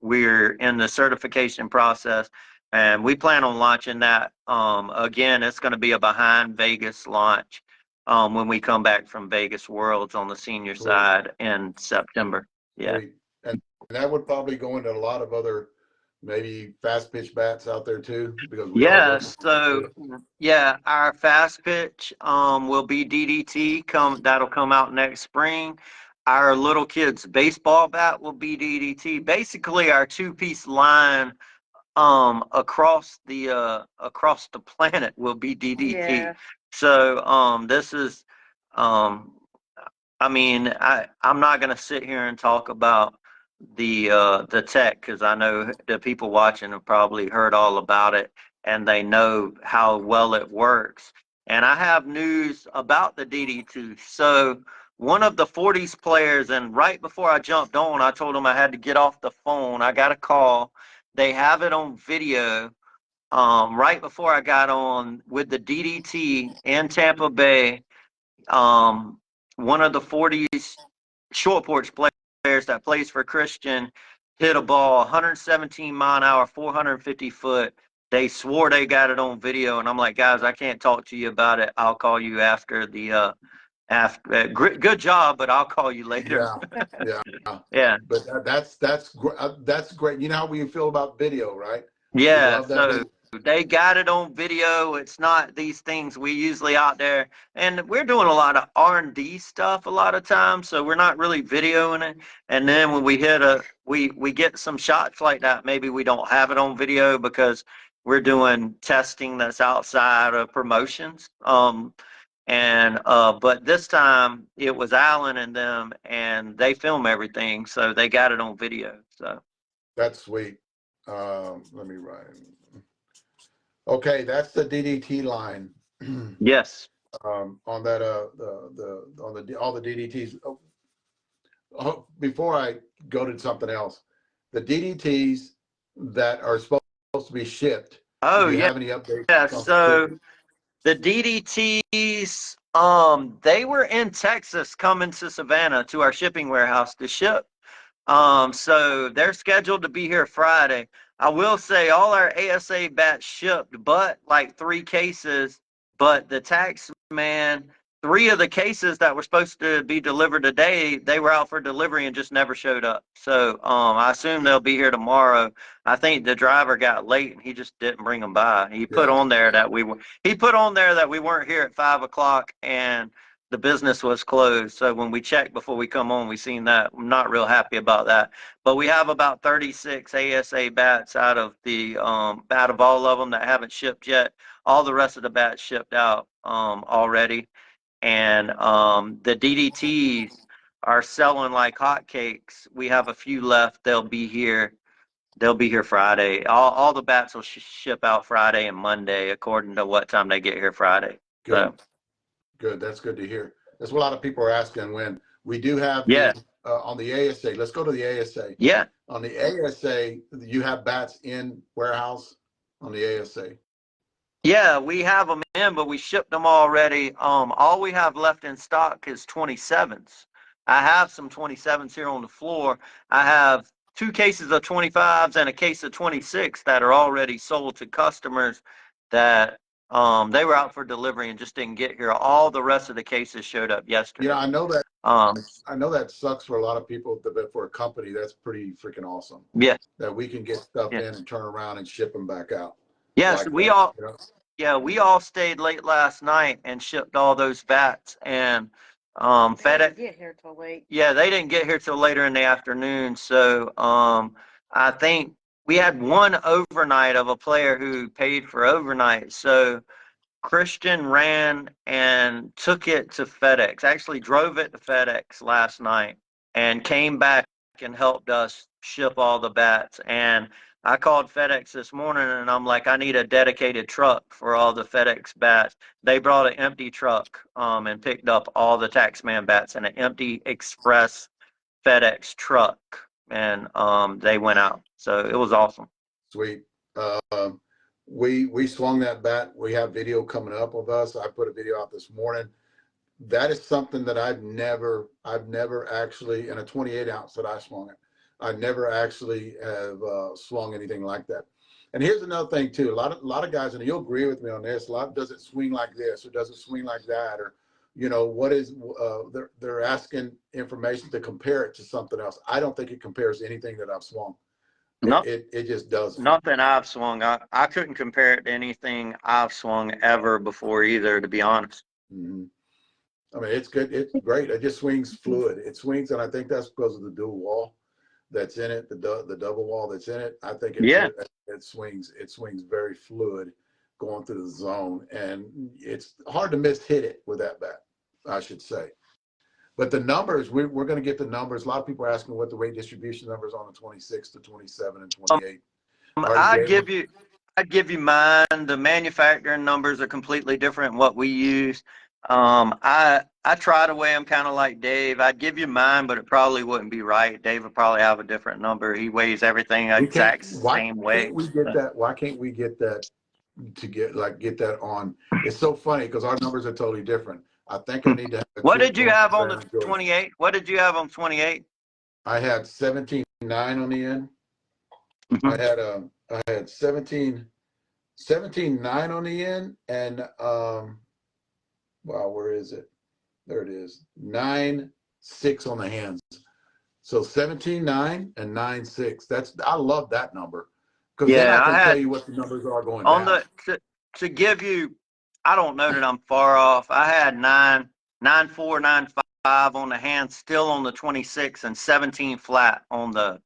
we're in the certification process, and we plan on launching that. Again, it's going to be a behind Vegas launch when we come back from Vegas Worlds on the senior side in September. Yeah. Great. And that would probably go into a lot of other maybe fast pitch bats out there too, because we are working. So yeah, our fast pitch will be DDT. That'll come out next spring. Our little kids baseball bat will be DDT. Basically, our two-piece line across the planet will be DDT. Yeah. So this is I mean, I'm not going to sit here and talk about the tech because I know the people watching have probably heard all about it and they know how well it works. And I have news about the DD2. So one of the 40s players, and right before I jumped on, I told them I had to get off the phone. I got a call. They have it on video right before I got on with the DDT in Tampa Bay, one of the 40s short porch players that plays for Christian hit a ball 117 mile an hour, 450 foot. They swore they got it on video, and I'm like, guys, I can't talk to you about it. I'll call you after the good job, but I'll call you later. Yeah, yeah. Yeah. But that's great. You know how we feel about video, right? We Yeah, love that so video. they got it on video. It's not these things we usually out there, and we're doing a lot of R&D stuff a lot of times, so we're not really videoing it. And then when we hit we get some shots like that, maybe we don't have it on video because we're doing testing that's outside of promotions. But this time it was Alan and them, and they film everything, so they got it on video. So That's sweet. Let me write. Okay, that's the DDT line. yes. On that on the all the DDTs. Before I go to something else, the DDTs that are supposed to be shipped. Oh Do you yeah. have any updates Yeah, on so shipping? the DDTs, they were in Texas coming to Savannah to our shipping warehouse to ship. So they're scheduled to be here Friday. I will say all our ASA bats shipped, but like 3 cases. But the tax man, 3 of the cases that were supposed to be delivered today, they were out for delivery and just never showed up. So I assume they'll be here tomorrow. I think the driver got late and he just didn't bring them by. He put Yeah, on there that we weren't here at 5 o'clock and the business was closed. So when we checked before we come on, we seen that. I'm not real happy about that. But we have about 36 ASA bats out of all of them that haven't shipped yet. All the rest of the bats shipped out already. And the DDTs are selling like hotcakes. We have a few left. They'll be here. They'll be here Friday. All the bats will ship out Friday and Monday, according to what time they get here Friday. good, So good. That's good to hear. That's what a lot of people are asking. When we do have yeah, the on the ASA, let's go to the ASA. yeah. On the ASA, you have bats in warehouse on the ASA. Yeah, we have them in, but we shipped them already. All we have left in stock is 27s. I have some 27s here on the floor. I have 2 cases of 25s and a case of 26 that are already sold to customers that they were out for delivery and just didn't get here. All the rest of the cases showed up yesterday. Yeah, I know that. Um, I know that sucks for a lot of people, but for a company, that's pretty freaking awesome. yeah, That we can get stuff yeah, in and turn around and ship them back out yes, like that. You know? yeah, we all stayed late last night and shipped all those bats and They didn't FedEx. get here till late. Yeah, they didn't get here till later in the afternoon. So I think we had one overnight of a player who paid for overnight. So Christian ran and took it to FedEx, actually drove it to FedEx last night and came back and helped us ship all the bats. And I called FedEx this morning and I'm like, I need a dedicated truck for all the FedEx bats. They brought an empty truck and picked up all the Taxman bats in an empty express FedEx truck. And they went out. So it was awesome. Sweet. We swung that bat. We have video coming up of us. I put a video out this morning. That is something that I've never actually, in a 28 ounce that I swung it. I never actually have swung anything like that. And here's another thing too. A lot of guys, and you'll agree with me on this. A lot does it swing like this, or does it swing like that, or what is they're asking information to compare it to something else. I don't think it compares to anything that I've swung. No, It just doesn't. nothing I've swung. I couldn't compare it to anything I've swung ever before either, to be honest. Mm-hmm. I mean, it's good. It's great. It just swings fluid. It swings, and I think that's because of the dual wall that's in it, the double wall that's in it. I think it swings. It swings very fluid, going through the zone, and it's hard to miss hit it with that bat, I should say. But the numbers, we're going to get the numbers. A lot of people are asking what the weight distribution numbers on the 26, the 27, and 28. Are you I'd able? give you, I'd give you mine. The manufacturing numbers are completely different than what we use. I try to weigh them kind of like Dave. I'd give you mine, but it probably wouldn't be right. Dave would probably have a different number. He weighs everything We can't. exact Why same can't way. we get that? Why can't we get that to get that on? It's so funny because our numbers are totally different. I think I need to have a What trip did to you have on the Savannah, Georgia. 28? What did you have on 28? I had 17.9 on the end. Mhm. I had 17.9 on the end, and wow, where is it? There it is. 9.6 on the hands. So 17.9 and 9.6. I love that number because then I Yeah, I can tell had you what the numbers are going on down. the to give you. I don't know that I'm far off. I had 9.4, 9.5 on the hand, still on the 26, and 17 flat on the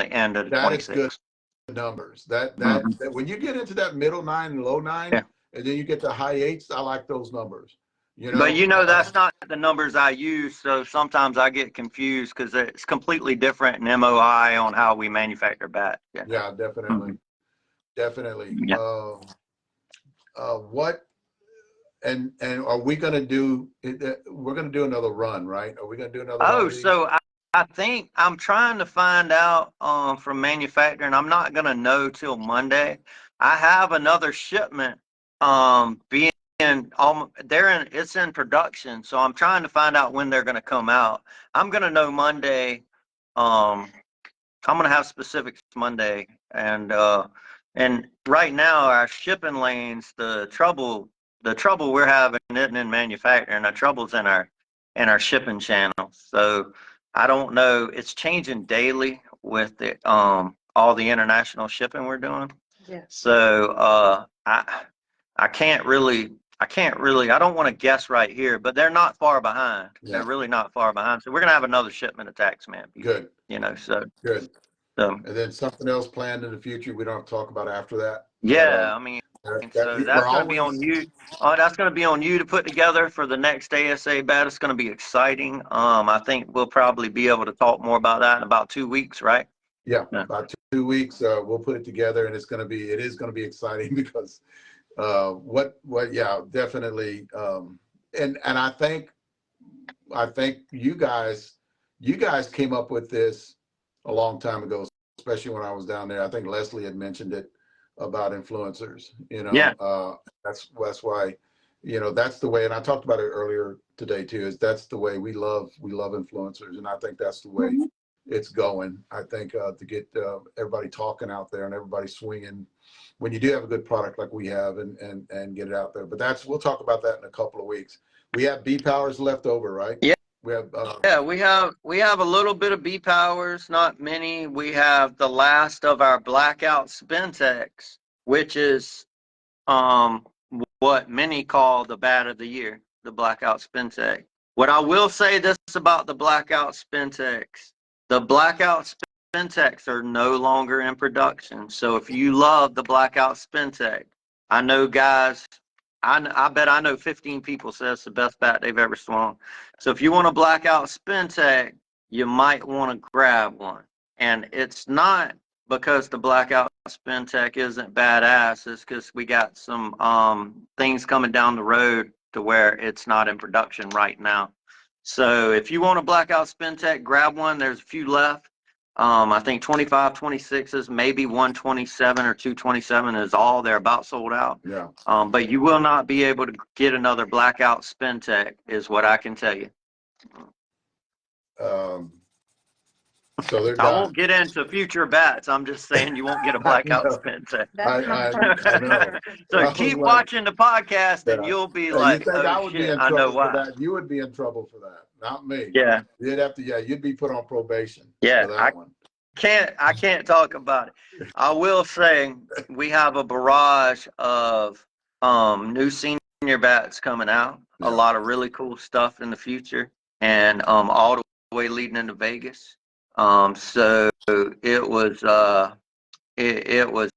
end of the That is good 26. numbers. That Mhm. when you get into that middle nine and low nine, Yeah. and then you get the high eights, I like those numbers. But that's not the numbers I use, so sometimes I get confused because it's completely different in MOI on how we manufacture bat. Yeah. Yeah, definitely, Mhm. definitely. Yeah. What and are we going to do? We're going to do another run, right? Are we going to do another one Oh, of these? so I think I'm trying to find out from manufacturing. I'm not gonna know till Monday. I have another shipment being it's in production, so I'm trying to find out when they're gonna come out. I'm gonna know Monday. Um, I'm gonna have specifics Monday, and right now our shipping lanes, the trouble we're having isn't in manufacturing. The trouble's in our shipping channels. So I don't know. It's changing daily with all the international shipping we're doing. Yes. So I can't really I don't want to guess right here, but they're not far behind. Yeah. They're really not far behind. So we're gonna have another shipment of Taxman. Good. So Good. so And then something else planned in the future we don't have to talk about after that. yeah, I mean, so We're that's gonna be on always, you. That's gonna be on you to put together for the next ASA bat. It's gonna be exciting. I think we'll probably be able to talk more about that in about 2 weeks, right? yeah, Yeah. about 2 weeks. We'll put it together, and it is going to be exciting because yeah, definitely. And I think you guys came up with this a long time ago, especially when I was down there. I think Leslie had mentioned it about influencers. Yeah. That's why, that's the way. And I talked about it earlier today too. That's the way we love influencers, and I think that's the way Mhm. it's going. I think to get everybody talking out there and everybody swinging when you do have a good product like we have, and get it out there. But we'll talk about that in a couple of weeks. We have B powers left over, right? Yeah. We have Yeah, we have a little bit of B powers, not many. We have the last of our blackout Spentex, which is um what many call the bat of the year, the blackout Spentex. What I will say this about the blackout Spentex, the blackout Spentex are no longer in production. So if you love the blackout Spentex, I know guys, I bet I know 15 people say it's the best bat they've ever swung. So if you want a blackout Spentex, you might want to grab one. And it's not because the blackout Spintech isn't badass. It's because we got some things coming down the road to where it's not in production right now. So if you want a blackout Spintech, grab one. There's a few left. I think 25, 26s, maybe 127 or 227 is all. They're about sold out. yeah. But you will not be able to get another blackout Spintech, is what I can tell you. So they're I done. won't get into future bats. I'm just saying you won't get a I blackout know. Spintech. That's not I know. So I was keep like, watching the podcast and yeah. you'll be You like, think oh I would be shit, in I know trouble for why. that? You would be in trouble for that, not me. Yeah. You'd be put on probation Yeah. for that one. I can't talk about it. I will say we have a barrage of new senior bats coming out. A Yeah. lot of really cool stuff in the future, and all the way leading into Vegas. So it was it was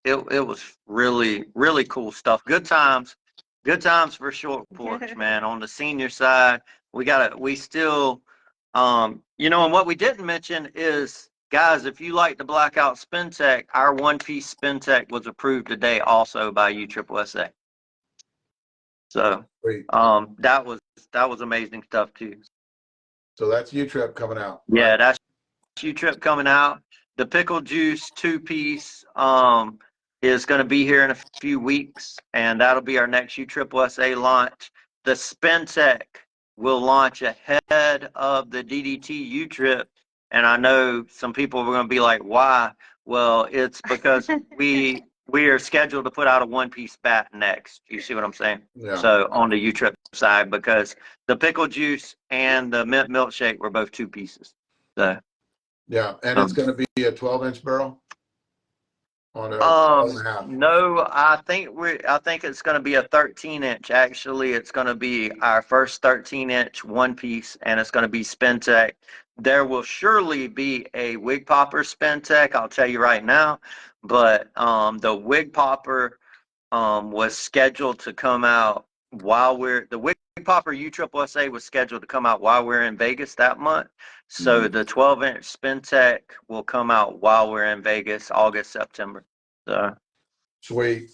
it was really really cool stuff. Good times for Short Porch, man. On the senior side, we still and what we didn't mention is, guys, if you like the blackout Spintech, our one piece Spintech was approved today also by USSSA. So Great. that was amazing stuff too. So that's U-Trip coming out. Yeah, right? that's U-Trip coming out. The pickle juice 2-piece is going to be here in a few weeks, and that'll be our next U-Triple-SA launch. The SpinTech will launch ahead of the DDT U-Trip, and I know some people are going to be like, why? Well, it's because we are scheduled to put out a 1-piece bat next. You see what I'm saying? Yeah. So on the U-Trip side, because the pickle juice and the mint milkshake were both 2 pieces. So Yeah, and it's going to be a 12-inch barrel on a 12.5. no, I think it's going to be a 13-inch. Actually, it's going to be our first 13-inch 1-piece, and it's going to be SpinTech. There will surely be a wig popper SpinTech, I'll tell you right now, but the wig popper was scheduled to come out the wig popper U-Triple-SA was scheduled to come out while we're in Vegas that month. So the 12-inch SpinTech will come out while we're in Vegas, August, September. So Sweet.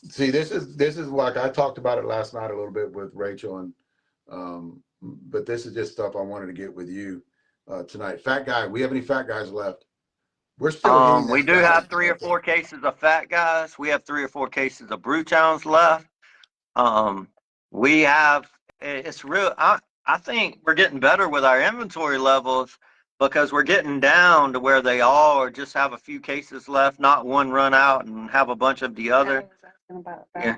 See, this is like I talked about it last night a little bit with Rachel, and but this is just stuff I wanted to get with you tonight. Fat guy, we have any fat guys left? We're still hitting we that do guy. have 3 or 4 cases of fat guys. We have 3 or 4 cases of Brewtowns left. We have it's real. I think we're getting better with our inventory levels because we're getting down to where they all are, just have a few cases left, not one run out and have a bunch of the other. Yeah.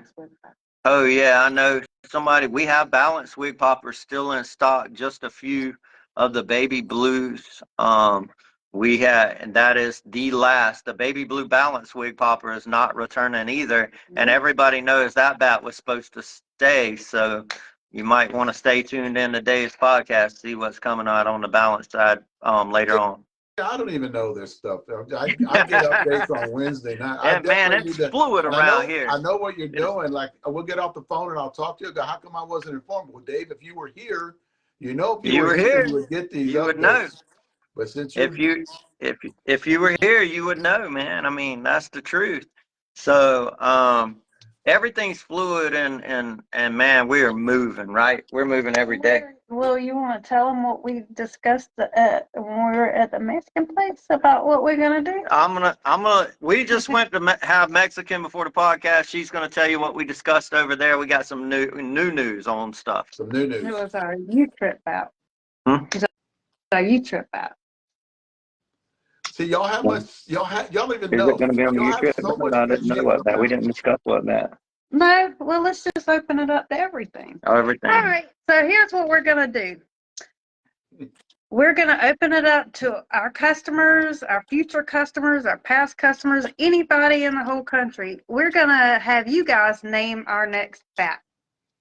Oh yeah, I know somebody. We have balanced wig poppers still in stock. Just a few of the baby blues. We had, and that is the last. The baby blue balanced wig popper is not returning either, and everybody knows that bat was supposed to stay. So you might want to stay tuned in today's podcast, see what's coming out on the balance side later on. I don't even know this stuff. I get updates on Wednesday night. I man, definitely it's need to, fluid and around here. I know what you're doing. Like we'll get off the phone and I'll talk to you. Go, how come I wasn't informed? Well, Dave, if you were here, if you were here, you would get these you updates. Would know. But since if you were here, you would know, man. I mean, that's the truth. So everything's fluid, and man, we are moving, right? We're moving every day. Well, you want to tell them what we discussed when we were at the Mexican place about what we're gonna do? We just went to have Mexican before the podcast. She's gonna tell you what we discussed over there. We got some new news on stuff. Some new news. It was our U-Trip out. It was our U-Trip out. See, y'all have y'all even Is know. it going to be on the Y'all YouTube? have so much I good didn't know shit what that. coming We out. didn't discuss what that. No, well, let's just open it up to everything. Everything. All right, so here's what we're going to do. We're going to open it up to our customers, our future customers, our past customers, anybody in the whole country. We're going to have you guys name our next bat.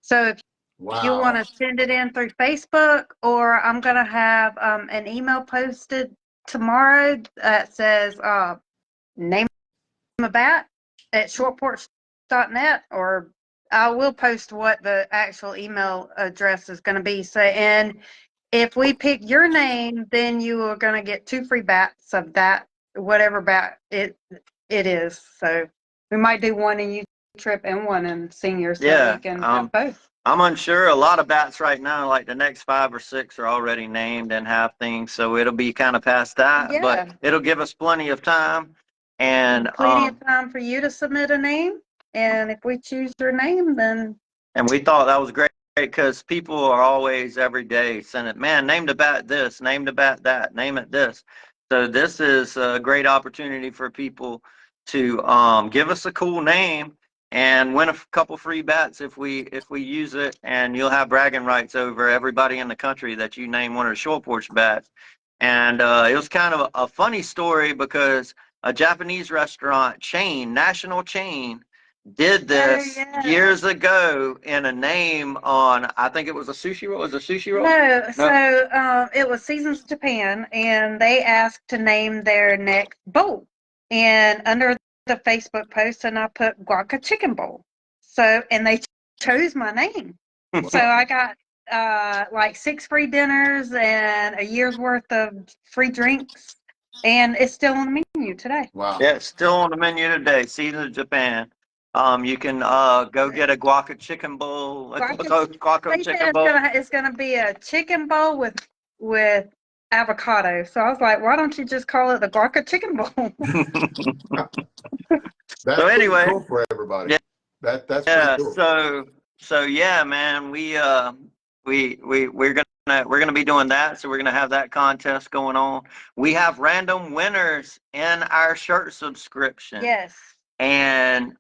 So if you want to send it in through Facebook, or I'm going to have an email posted tomorrow that says name a bat at shortporch.net, or I will post what the actual email address is going to be. So, and if we pick your name, then you are going to get 2 free bats of that, whatever bat it is. So we might do one in U-Trip and one in Senior, so we can have both. I'm unsure. A lot of bats right now, like the next 5 or 6 are already named and have things, so it'll be kind of past that, but it'll give us plenty of time. And plenty of time for you to submit a name, and if we choose your name, then. And we thought that was great because people are always every day sending, man, name the bat this, name the bat that, name it this. So this is a great opportunity for people to give us a cool name and win a couple free bats if we use it, and you'll have bragging rights over everybody in the country that you name one of the Short Porch bats. And it was kind of a funny story because a Japanese restaurant chain, national chain, did this years ago in a name on, I think it was a sushi roll. Was it a sushi roll? No, so it was Seasons Japan, and they asked to name their next bowl. And under the Facebook post, and I put guaca chicken bowl. So, and they chose my name. So I got like 6 free dinners and a year's worth of free drinks, and it's still on the menu today. Wow. Yeah, it's still on the menu today. Seasons of Japan. You can go get a guaca chicken bowl. Guaca They said chicken bowl. it's gonna be a chicken bowl with avocado. So I was like, why don't you just call it the guaca chicken bowl? That's So pretty anyway, cool for everybody. yeah, That's pretty yeah. cool. So yeah, man. We're gonna be doing that. So we're gonna have that contest going on. We have random winners in our shirt subscription. Yes. And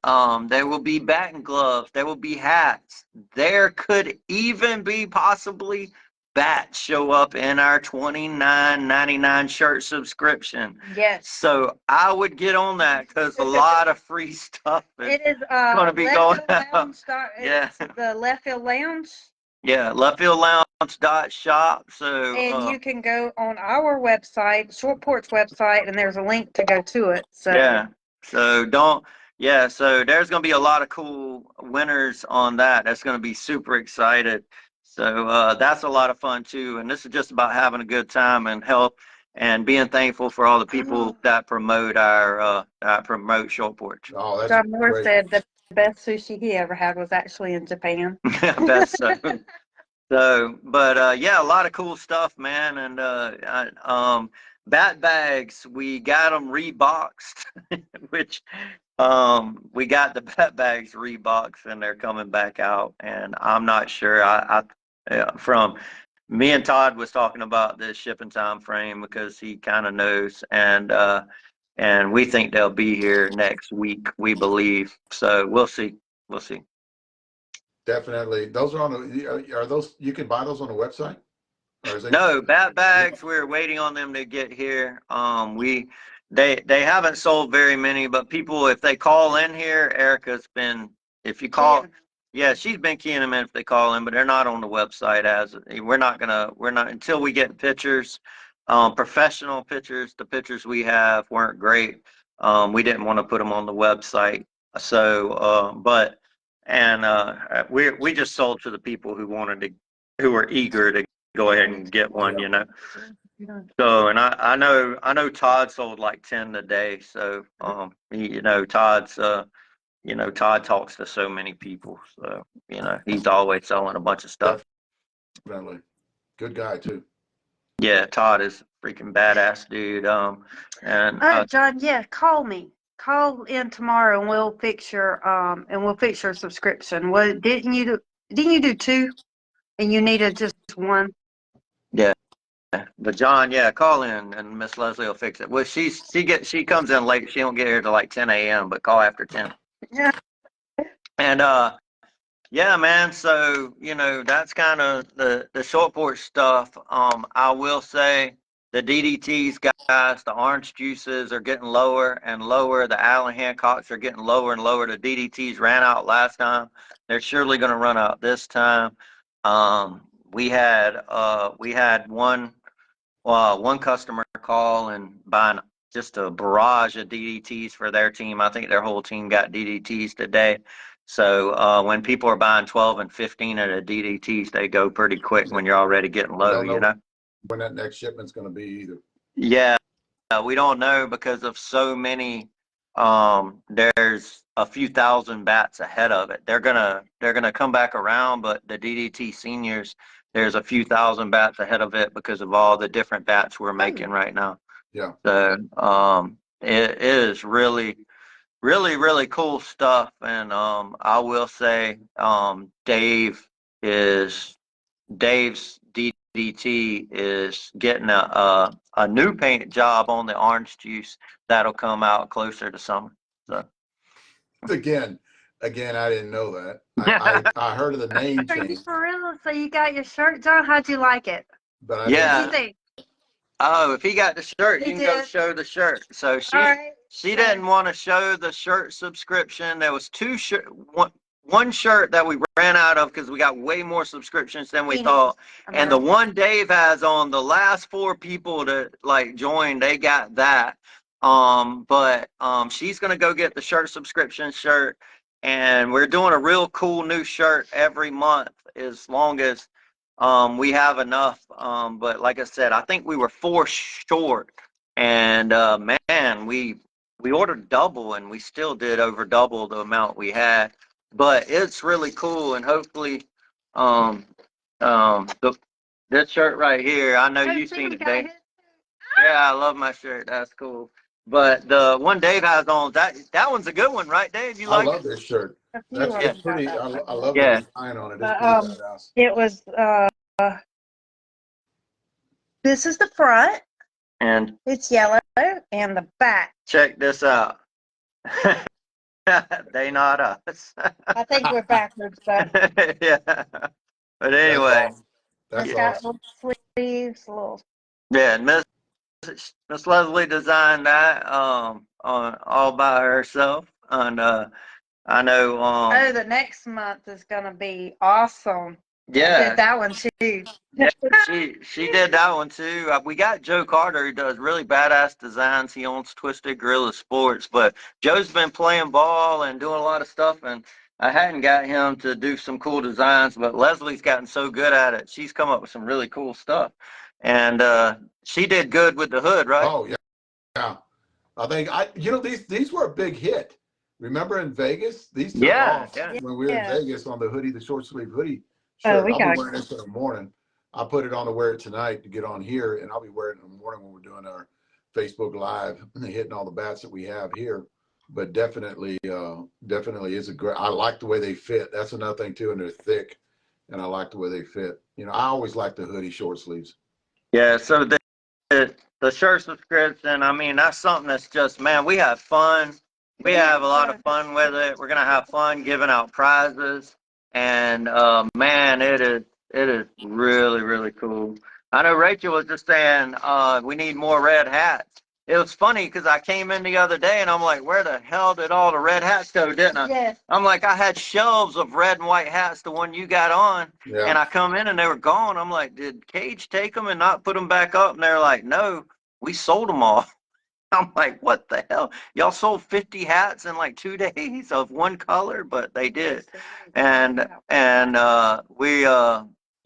there will be batting gloves, there will be hats, there could even be possibly bats show up in our $29.99 shirt subscription. Yes. So I would get on that because a lot of free stuff is It is going to be going Left Field out. Lounge. Yeah. It's the Left Field Lounge. Yeah, leftfieldlounge.shop. So And you can go on our website, Short Porch website, and there's a link to go to it. So yeah. So so there's going to be a lot of cool winners on that. That's going to be super excited. So that's a lot of fun too. And this is just about having a good time and help and being thankful for all the people that promote promote Short Porch. Oh, that's John Moore great. said the best sushi he ever had was actually in Japan. Best so. But yeah, a lot of cool stuff, man. And bat bags, we got them reboxed, which we got the bat bags reboxed and they're coming back out. And I'm not sure. From me and Todd was talking about the shipping time frame because he kind of knows, and we think they'll be here next week, we believe. So we'll see. We'll see. Definitely. Those are on the, are those, you can buy those on the website? Or is it? No, bat bags, we're waiting on them to get here. They haven't sold very many, but people, if they call in here, Erica's been, if you call, yeah, she's been keying them in if they call in, but they're not on the website we're not, until we get pictures, professional pictures, the pictures we have weren't great. We didn't want to put them on the website. So, we just sold to the people who were eager to go ahead and get one, you know. So, and I know Todd sold like 10 a day. So, Todd talks to so many people. So, he's always selling a bunch of stuff. Definitely. Good guy too. Yeah, Todd is a freaking badass dude. John, yeah, call me. Call in tomorrow and we'll fix your subscription. What didn't you do two? And you needed just one? Yeah. But John, yeah, call in and Miss Leslie will fix it. Well, she comes in late. She don't get here till like 10 a.m. But call after 10. Yeah. And yeah, man. So that's kind of the short porch stuff. I will say the DDTs, guys, the orange juices are getting lower and lower. The Allen Hancocks are getting lower and lower. The DDTs ran out last time. They're surely going to run out this time. We had one customer call and buying just a barrage of DDTs for their team. I think their whole team got DDTs today. So when people are buying 12 and 15 at a DDTs, they go pretty quick when you're already getting low, Don't know when that next shipment's going to be either. Yeah, we don't know because of so many. There's a few thousand bats ahead of it. They're gonna come back around, but the DDT seniors, there's a few thousand bats ahead of it because of all the different bats we're making right now. Yeah. So it is really, really, really cool stuff. And I will say Dave's DDT is getting a new paint job on the orange juice that'll come out closer to summer. So Again, I didn't know that. I heard of the name Are you change, for real? So you got your shirt, John? How'd you like it? but I Yeah. What did you think? Oh, if he got the shirt, He you can go did. show the shirt. So she All right. didn't want to show the shirt subscription. There was one shirt that we ran out of because we got way more subscriptions than we thought. And the one Dave has on, the last 4 people that joined, they got that. But she's gonna go get the shirt subscription shirt, and we're doing a real cool new shirt every month as long as we have enough. But like I said, I think we were 4 short, and man, we we ordered double and we still did over double the amount we had. But it's really cool, and hopefully, this shirt right here, I know you've seen it, Dave. Yeah, I love my shirt. That's cool. But the one Dave has on, that one's a good one, right, Dave? You like it? I love this shirt. A few That's of it's them got pretty. that I one. love the Yeah. design on it. It's But, pretty badass. it was, this is the front. And It's yellow, and the back. check this out. They not us. I think we're backwards, but Yeah. But anyway, That's it's got awesome. little sleeves, little. yeah, Miss Leslie designed that on all by herself, and I know Oh, the next month is gonna be awesome. I yeah. did that one too. Yeah, she did that one too. We got Joe Carter, who does really badass designs. He owns Twisted Gorilla Sports, but Joe's been playing ball and doing a lot of stuff, and I hadn't got him to do some cool designs, but Leslie's gotten so good at it. She's come up with some really cool stuff, and she did good with the hood, right? Oh yeah, yeah. I think these were a big hit. Remember in Vegas, these took off when we were in Vegas on the hoodie, the short sleeve hoodie shirt. Oh, we I'll got be wearing this in the morning. I put it on to wear it tonight to get on here, and I'll be wearing it in the morning when we're doing our Facebook Live and hitting all the bats that we have here. But definitely is a great. I like the way they fit. That's another thing too, and they're thick, and I like the way they fit. You know, I always like the hoodie short sleeves. Yeah, so the shirt subscription, I mean, that's something that's just, man, we have fun. We have a lot of fun with it. We're gonna have fun giving out prizes, and man, it is really, really cool. I know Rachel was just saying we need more red hats. It was funny because I came in the other day and I'm like, where the hell did all the red hats go, didn't I? Yes. I'm like, I had shelves of red and white hats, the one you got on, and I come in and they were gone. I'm like, did Cage take them and not put them back up? And they're like, no, we sold them all. I'm like, what the hell? Y'all sold 50 hats in like 2 days of one color, but they did. And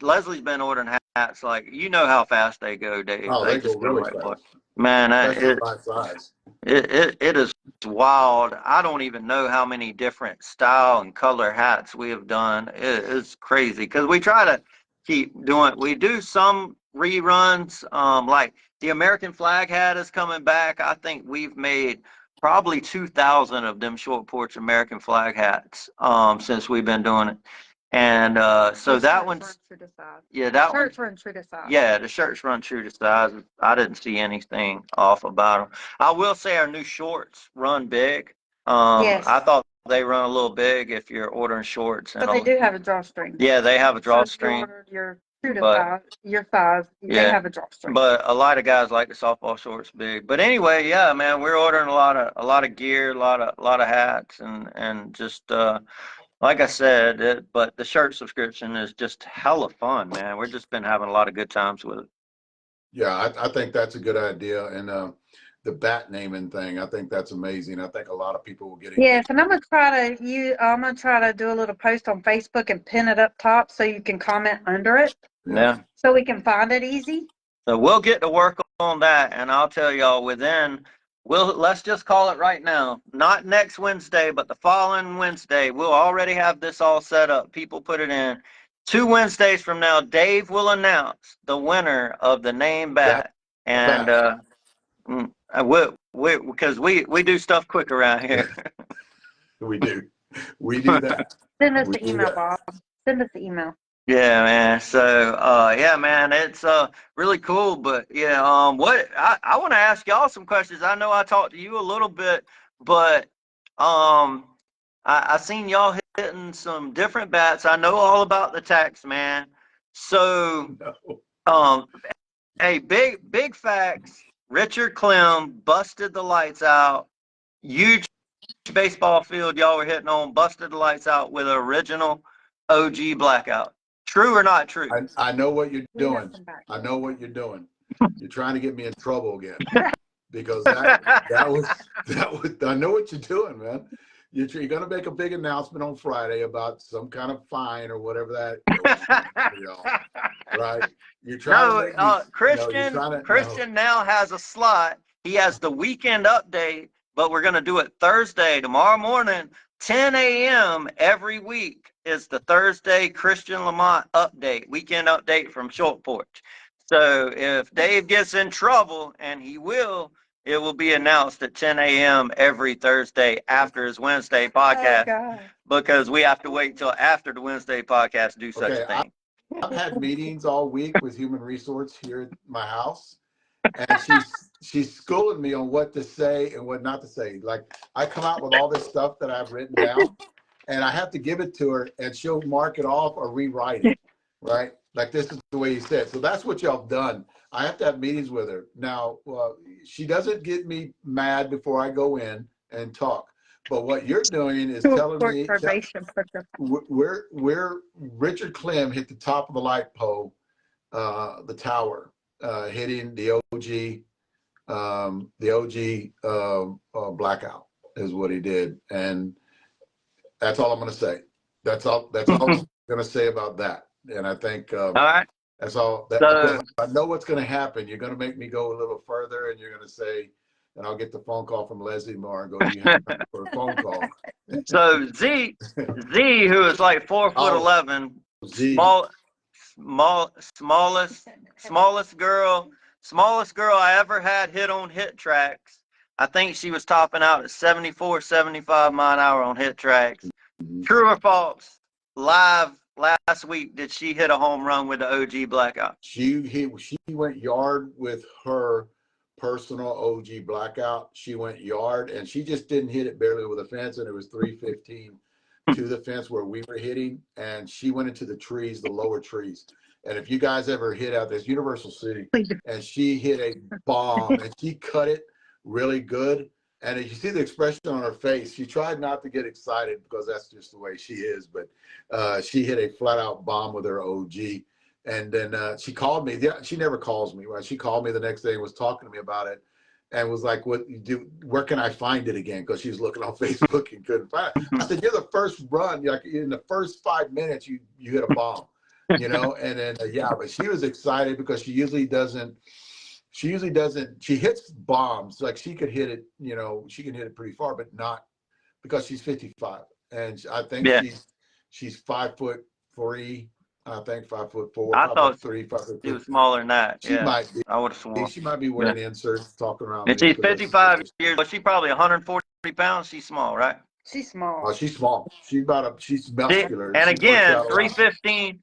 Leslie's been ordering hats, like, you know how fast they go, Dave. Oh, They they go just go really right by. fast. Man, Especially my size. it is wild. I don't even know how many different style and color hats we have done. It's crazy because we try to keep doing. We do some reruns, like the American flag hat is coming back. I think we've made probably 2,000 of them short porch American flag hats since we've been doing it. And so that one's, yeah, that one. Shirts run true to size. Yeah, the shirts run true to size. I didn't see anything off about them. I will say our new shorts run big. Yes. I thought they run a little big if you're ordering shorts. But they do have a drawstring. Yeah, they have a drawstring. So if you ordered your true to size, your size, they have a drawstring. But a lot of guys like the softball shorts big. But anyway, yeah, man, we're ordering a lot of gear, a lot of hats, and just like I said, but the shirt subscription is just hella fun, man. We've just been having a lot of good times with it. Yeah, I think that's a good idea. And the bat naming thing, I think that's amazing. I think a lot of people will get it. Yes, and I'm gonna try to do a little post on Facebook and pin it up top so you can comment under it. Yeah. So we can find it easy. So we'll get to work on that, and I'll tell y'all let's just call it right now, not next Wednesday, but the following Wednesday, we'll already have this all set up. People put it in. 2 Wednesdays from now, Dave will announce the winner of the name bat. And because we do stuff quick around here. We do that. Send us the email, Bob. Send us the email. Yeah, man. So, yeah, man, it's really cool. But yeah, what I want to ask y'all some questions. I know I talked to you a little bit, but I seen y'all hitting some different bats. I know all about the tax, man. So, hey, big facts. Richard Clem busted the lights out. Huge baseball field y'all were hitting on, busted the lights out with an original OG blackout. True or not true? I know what you're doing. I know what you're doing. You're trying to get me in trouble again because that was I know what you're doing, man. You're going to make a big announcement on Friday about some kind of fine or whatever that is, right? You're trying Christian now has a slot. He has the weekend update but we're going to do it Thursday, tomorrow morning, 10 a.m. every week is the Thursday Christian Lamont update, weekend update from Short Porch. So if Dave gets in trouble, and he will, it will be announced at 10 a.m. every Thursday after his Wednesday podcast, because we have to wait till after the Wednesday podcast to do such a thing. I've had meetings all week with human resource here at my house, and she's schooling me on what to say and what not to say. Like, I come out with all this stuff that I've written down, and I have to give it to her, and she'll mark it off or rewrite it, right? Like, this is the way you said. So that's what y'all have done. I have to have meetings with her. Now, she doesn't get me mad before I go in and talk. But what you're doing is telling me we're Richard Clem hit the top of the light pole, the tower, hitting the OG blackout is what he did, and that's all I'm going to say. That's all I'm going to say about that. And I think all right. That's all. So, I know what's going to happen. You're going to make me go a little further, and you're going to say, and I'll get the phone call from Leslie Moore and go, "You have time for a phone call." So Z, who is like 4'11", smallest girl I ever had hit on hit tracks. I think she was topping out at 74, 75 mile an hour on hit tracks. True or false? Live last week, did she hit a home run with the OG blackout? She went yard with her personal OG blackout. She went yard, and she just didn't hit it barely with a fence, and it was 315 to the fence where we were hitting, and she went into the trees, the lower trees. And if you guys ever hit out this Universal City, and she hit a bomb, and she cut it really good. And if you see the expression on her face, she tried not to get excited because that's just the way she is. But she hit a flat out bomb with her OG. And then she called me. She never calls me, right? She called me the next day and was talking to me about it, and was like, "What you do? Where can I find it again?" Because she was looking on Facebook and couldn't find it. I said, "You're the first run. Like, in the first 5 minutes, you hit a bomb, you know." And then but she was excited because she usually doesn't. She hits bombs. Like, she could hit it, she can hit it pretty far, but not because she's 55. And I think she's 5'3", I think 5'4". I thought 5'3", 5'4". She was smaller than that. She might be. I would have sworn. She might be wearing inserts, talking around. And she's 55 years old. She's probably 140 pounds. She's small, right? She's small. Oh, she's small. She's muscular. And again, 315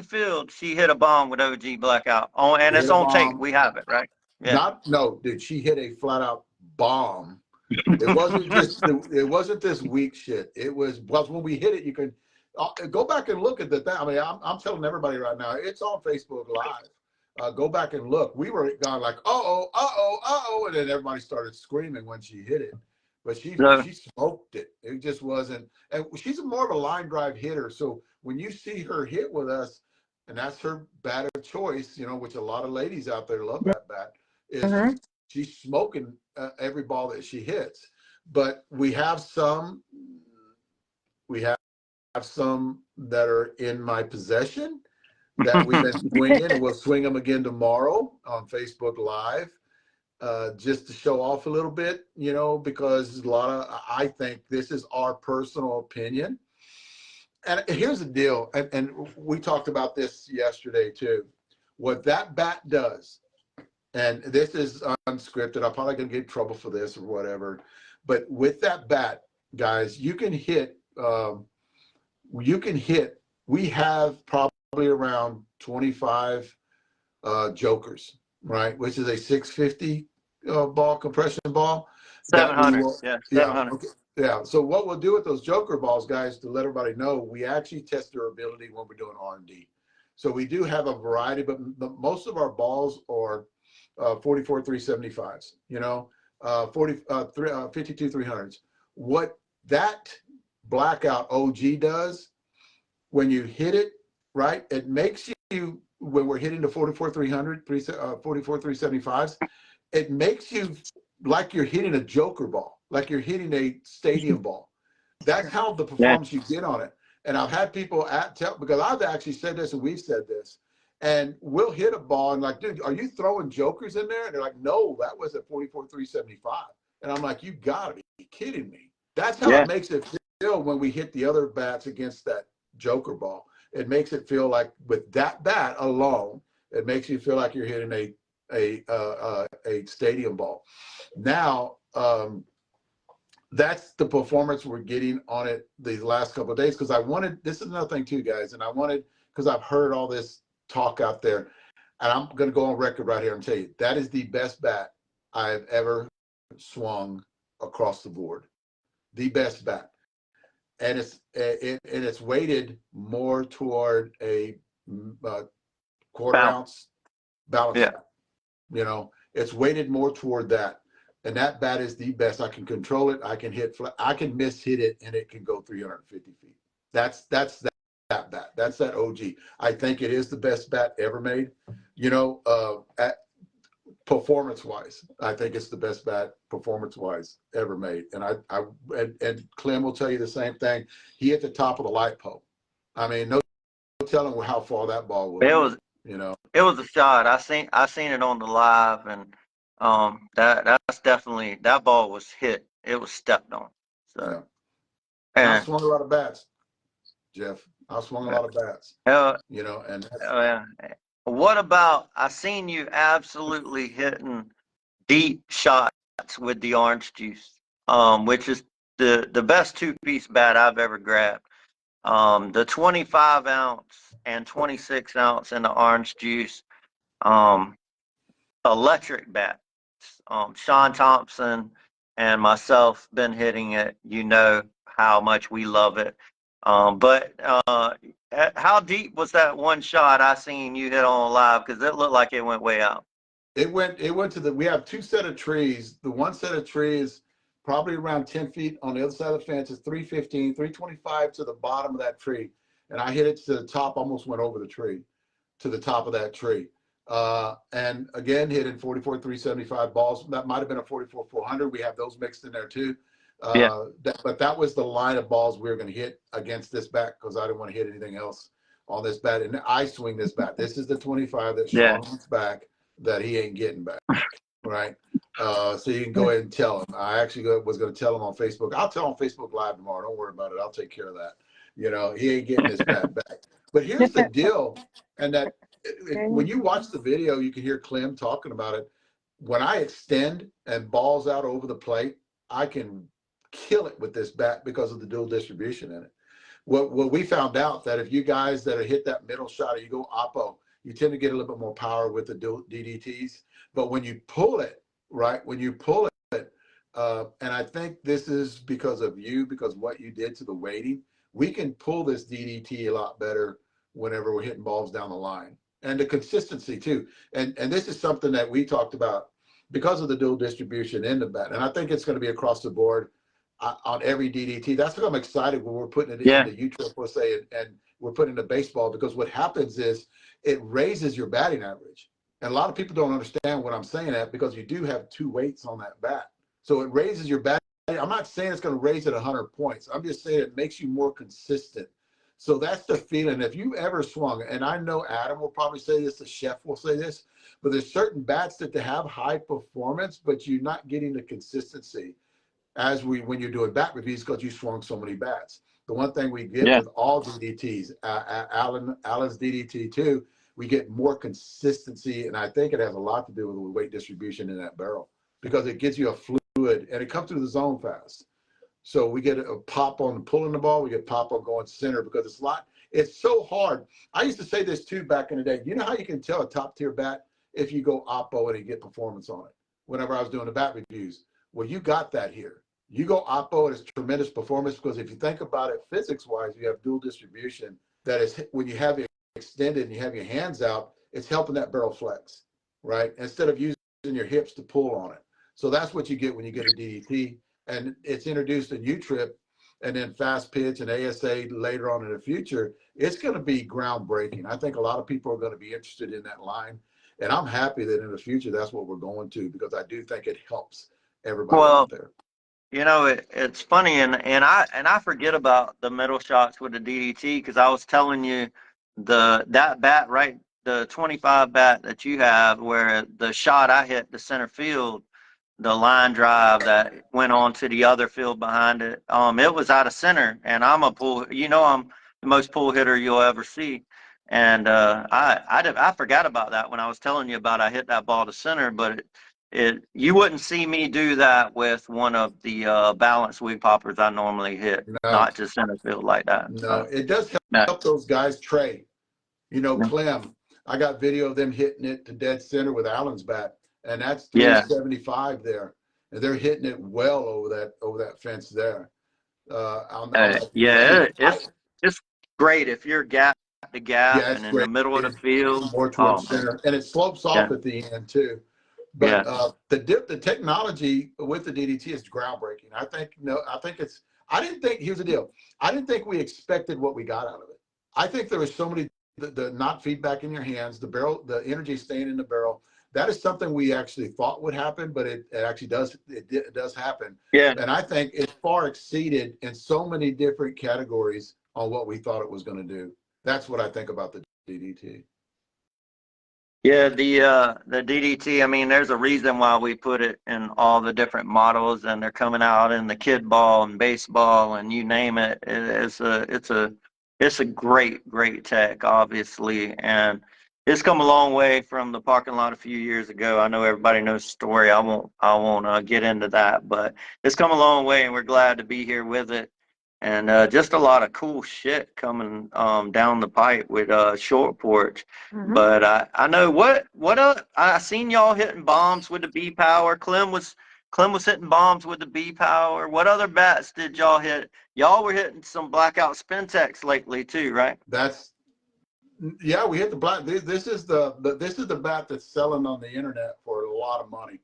field, she hit a bomb with OG blackout. And it's on tape. We have it, right? Yeah. Dude, she hit a flat out bomb. It wasn't this weak shit. It was when we hit it, you can go back and look at the thing. I mean, I'm telling everybody right now, it's on Facebook Live. Go back and look. We were gone like, and then everybody started screaming when she hit it. But she smoked it. It just wasn't. And she's more of a line drive hitter. So when you see her hit with us, and that's her bat of choice, which a lot of ladies out there love that bat, is she's smoking every ball that she hits. But we have some that are in my possession that we've been swinging, and we'll swing them again tomorrow on Facebook Live. Just to show off a little bit, because I think this is our personal opinion. And here's the deal, and we talked about this yesterday too. What that bat does, and this is unscripted, I'm probably gonna get in trouble for this or whatever, but with that bat, guys, you can hit, we have probably around 25 jokers, right? Which is a 650 ball, compression ball. 700, 700. Okay. Yeah. So what we'll do with those joker balls, guys, to let everybody know, we actually test their ability when we're doing R&D. So we do have a variety, but most of our balls are 44 375s, 52 300s. What that blackout OG does, when you hit it, right, it makes you, when we're hitting the 44 300, 44 375s, it makes you like you're hitting a joker ball, like you're hitting a stadium ball. That's how the performance you get on it. And I've had people because I've actually said this and we've said this, and we'll hit a ball and like, dude, are you throwing jokers in there? And they're like, no, that was at 44 375. And I'm like, you gotta be kidding me. That's how Yeah. it makes it feel when we hit the other bats against that Joker ball. It makes it feel like with that bat alone, it makes you feel like you're hitting a stadium ball. Now, that's the performance we're getting on it these last couple of days. Because I wanted, this is another thing too, guys, and I wanted, because I've heard all this talk out there, and I'm going to go on record right here and tell you that is the best bat I've ever swung across the board. The best bat, and it's weighted more toward a quarter ounce balance. Yeah. You know, it's weighted more toward that. And that bat is the best. I can control it. I can hit, I can miss hit it, and it can go 350 feet. That's that bat. That's that OG. I think it is the best bat ever made. You know, at performance wise, I think it's the best bat performance wise ever made. And and Clem will tell you the same thing. He hit the top of the light pole. I mean, no telling how far that ball would have been. You know, it was a shot. I seen it on the live, and that's definitely, that ball was hit. It was stepped on. So, yeah. And I swung a lot of bats, Jeff. I swung a lot of bats. You know, and what about, I seen you absolutely hitting deep shots with the orange juice, which is the best two-piece bat I've ever grabbed. The 25 ounce and 26 ounce in the orange juice, electric bats. Sean Thompson and myself been hitting it. You know how much we love it. But how deep was that one shot I seen you hit on live? Because it looked like it went way out. It went to the, we have two set of trees. The one set of trees probably around 10 feet on the other side of the fence is 315, 325 to the bottom of that tree. And I hit it to the top, almost went over the tree, to the top of that tree. And again, hitting 44, 375 balls. That might have been a 44, 400. We have those mixed in there too. But that was the line of balls we were going to hit against this bat, because I didn't want to hit anything else on this bat. And I swing this bat. This is the 25 that Sean wants back, that he ain't getting back, right? So you can go ahead and tell him. I actually was going to tell him on Facebook. I'll tell him on Facebook Live tomorrow. Don't worry about it. I'll take care of that. You know, he ain't getting his bat back. But here's the deal, and that when you watch the video, you can hear Clem talking about it. When I extend and balls out over the plate, I can kill it with this bat because of the dual distribution in it. What we found out, that if you guys that hit that middle shot, or you go oppo, you tend to get a little bit more power with the DDTs. But when you pull it, right, when you pull it, and I think this is because of you, because what you did to the weighting, we can pull this DDT a lot better whenever we're hitting balls down the line. And the consistency too. And this is something that we talked about because of the dual distribution in the bat. And I think it's going to be across the board on every DDT. That's what I'm excited when we're putting it into U-Trip, we'll say, and we're putting it into baseball, because what happens is it raises your batting average. And a lot of people don't understand what I'm saying that, because you do have two weights on that bat. So it raises your batting. I'm not saying it's going to raise it 100 points. I'm just saying it makes you more consistent. So that's the feeling. If you ever swung, and I know Adam will probably say this, the chef will say this, but there's certain bats that they have high performance, but you're not getting the consistency when you're doing bat reviews, because you swung so many bats. The one thing we get with all DDTs, Alan's DDT too, we get more consistency, and I think it has a lot to do with the weight distribution in that barrel, because it gives you a fluid, and it comes through the zone fast. So we get a pop on pulling the ball, we get pop on going center, because it's so hard. I used to say this too back in the day. You know how you can tell a top tier bat if you go oppo and you get performance on it? Whenever I was doing the bat reviews, well, you got that here. You go oppo and it's tremendous performance, because if you think about it physics wise, you have dual distribution. That is, when you have it extended and you have your hands out, it's helping that barrel flex, right? Instead of using your hips to pull on it. So that's what you get when you get a DDT. And it's introduced in U-Trip, and then fast pitch and ASA later on in the future. It's going to be groundbreaking. I think a lot of people are going to be interested in that line. And I'm happy that in the future, that's what we're going to, because I do think it helps everybody out there. You know, it's funny, and I forget about the middle shots with the DDT, because I was telling you that bat, right, the 25 bat that you have, where the shot I hit the center field, the line drive that went on to the other field behind it. It was out of center, and I'm a pull. I'm the most pull hitter you'll ever see. And I forgot about that when I was telling you about I hit that ball to center, but you wouldn't see me do that with one of the balanced wig poppers I normally hit, No, not to center field like that. no, So, it does no. help those guys trade. Clem, I got video of them hitting it to dead center with Allen's bat, and that's Yeah. 375 there, and they're hitting it well over that fence there. On that Yeah, lane. it's great if you're gap to gap Yeah, it's and in the great. middle of the field. More Oh towards man, center, and it slopes yeah, off at the end too. yeah, But the technology with the DDT is groundbreaking. I think it's. I didn't think. Here's the deal. I didn't think we expected what we got out of it. I think there was so many the not feedback in your hands, the barrel, the energy staying in the barrel. That is something we actually thought would happen, but it actually does. It does happen. yeah. And I think it far exceeded in so many different categories on what we thought it was going to do. That's what I think about the DDT. Yeah, the DDT, I mean, there's a reason why we put it in all the different models, and they're coming out in the kid ball and baseball and you name it. It's a great tech, obviously, and it's come a long way from the parking lot a few years ago. I know everybody knows the story. I won't get into that, but it's come a long way, and we're glad to be here with it. And just a lot of cool shit coming down the pipe with Short Porch. Mhm. But I know what I seen y'all hitting bombs with the B power. Clem was hitting bombs with the B power. What other bats did y'all hit? Y'all were hitting some blackout Spintex lately too, right? Yeah, we hit the black. This is the bat that's selling on the internet for a lot of money.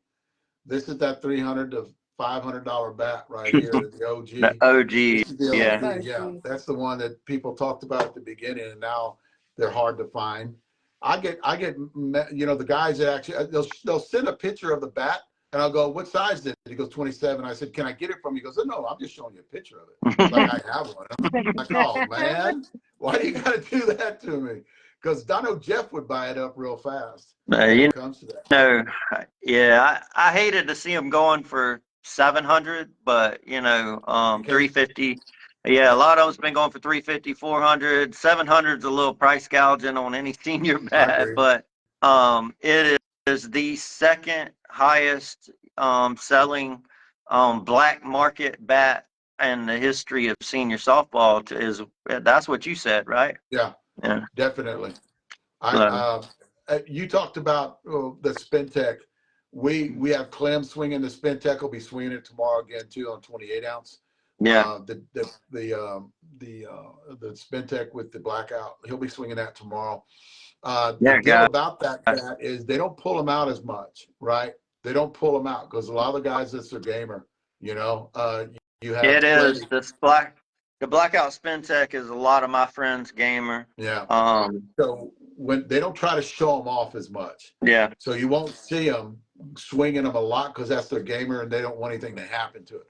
This is that $300 to $500 bat right here, the OG. The OG, This is the yeah. OG. Yeah, that's the one that people talked about at the beginning, and now they're hard to find. I get, the guys that actually they'll send a picture of the bat, and I'll go, "What size is it?" He goes, 27. I said, "Can I get it from you?" He goes, "No, I'm just showing you a picture of it, like I have one." I'm like, "Oh man, why do you got to do that to me?" Because I know Jeff would buy it up real fast when You it comes to that. know, yeah, I hated to see them going for 700, but 350. Yeah, a lot of them's been going for 350, 400, 700's a little price gouging on any senior I bat, agree. but it is the second highest selling black market bat in the history of senior softball. That's what you said, right? Yeah, Yeah. definitely. So, You talked about the Spintech. We have Clem swinging the Spintech. Will be swinging it tomorrow again too on 28 ounce. yeah. The Spintech with the blackout. He'll be swinging that tomorrow. The Yeah, deal guys. about that bat is they don't pull them out as much, right? They don't pull them out because a lot of the guys that's their gamer. You have It is plenty. the blackout spin tech is a lot of my friends gamer. Yeah. Um, So when they don't try to show them off as much, yeah, so you won't see them swinging them a lot because that's their gamer and they don't want anything to happen to it.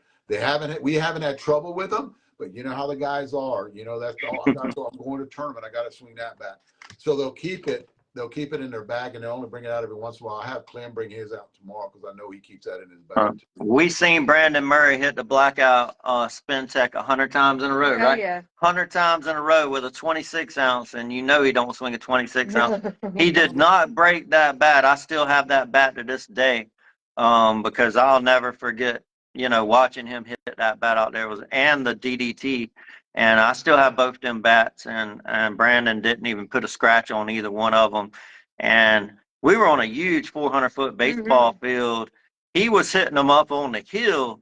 We haven't had trouble with them, but you know how the guys are. That's all. I'm going to a tournament. I got to swing that bat. So they'll keep it. They'll keep it in their bag and they only bring it out every once in a while. I have Clem bring his out tomorrow because I know he keeps that in his bag. we seen Brandon Murray hit the blackout spin tech 100 times in a row, right? Yeah. 100 times in a row with a 26 ounce, and he don't swing a 26 ounce. He did not break that bat. I still have that bat to this day, because I'll never forget, watching him hit that bat out there and the DDT, and I still have both them bats, and Brandon didn't even put a scratch on either one of them, and we were on a huge 400-foot baseball field. He was hitting them up on the hill.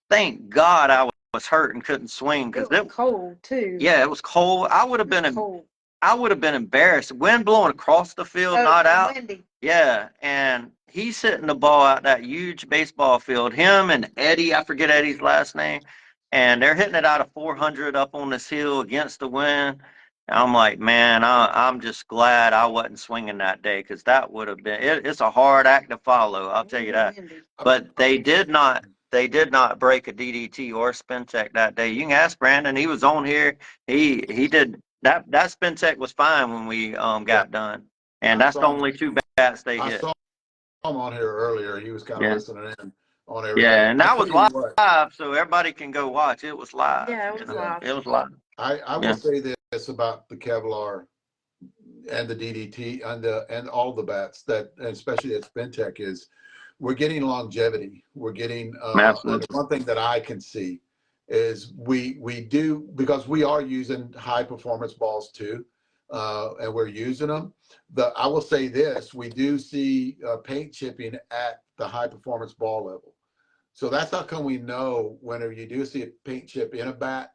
Thank God I was hurt and couldn't swing because it was cold too. Yeah, it was cold. I would have been embarrassed. Wind blowing across the field, not out. Windy. Yeah, and he's hitting the ball out that huge baseball field. Him and Eddie, I forget Eddie's last name, and they're hitting it out of 400 up on this hill against the wind. And I'm like, man, I'm just glad I wasn't swinging that day because that would have been. It's a hard act to follow. I'll tell you that. But they did not break a DDT or spin tech that day. You can ask Brandon. He was on here. He did that spin tech was fine when we got done. And that's the only two bats they I hit. saw him on here earlier. He was kind of listening in on everything. Yeah, and I that tell was you what, live, so everybody can go watch. It was live. Yeah, it was live. It was live. I will Yeah. say this about the Kevlar and the DDT and all the bats that, and especially at SpinTech, is we're getting longevity. We're getting and Absolutely. one thing that I can see is we do, because we are using high performance balls too, and we're using them. I will say this: we do see paint chipping at the high performance ball level. So that's how come we know whenever you do see a paint chip in a bat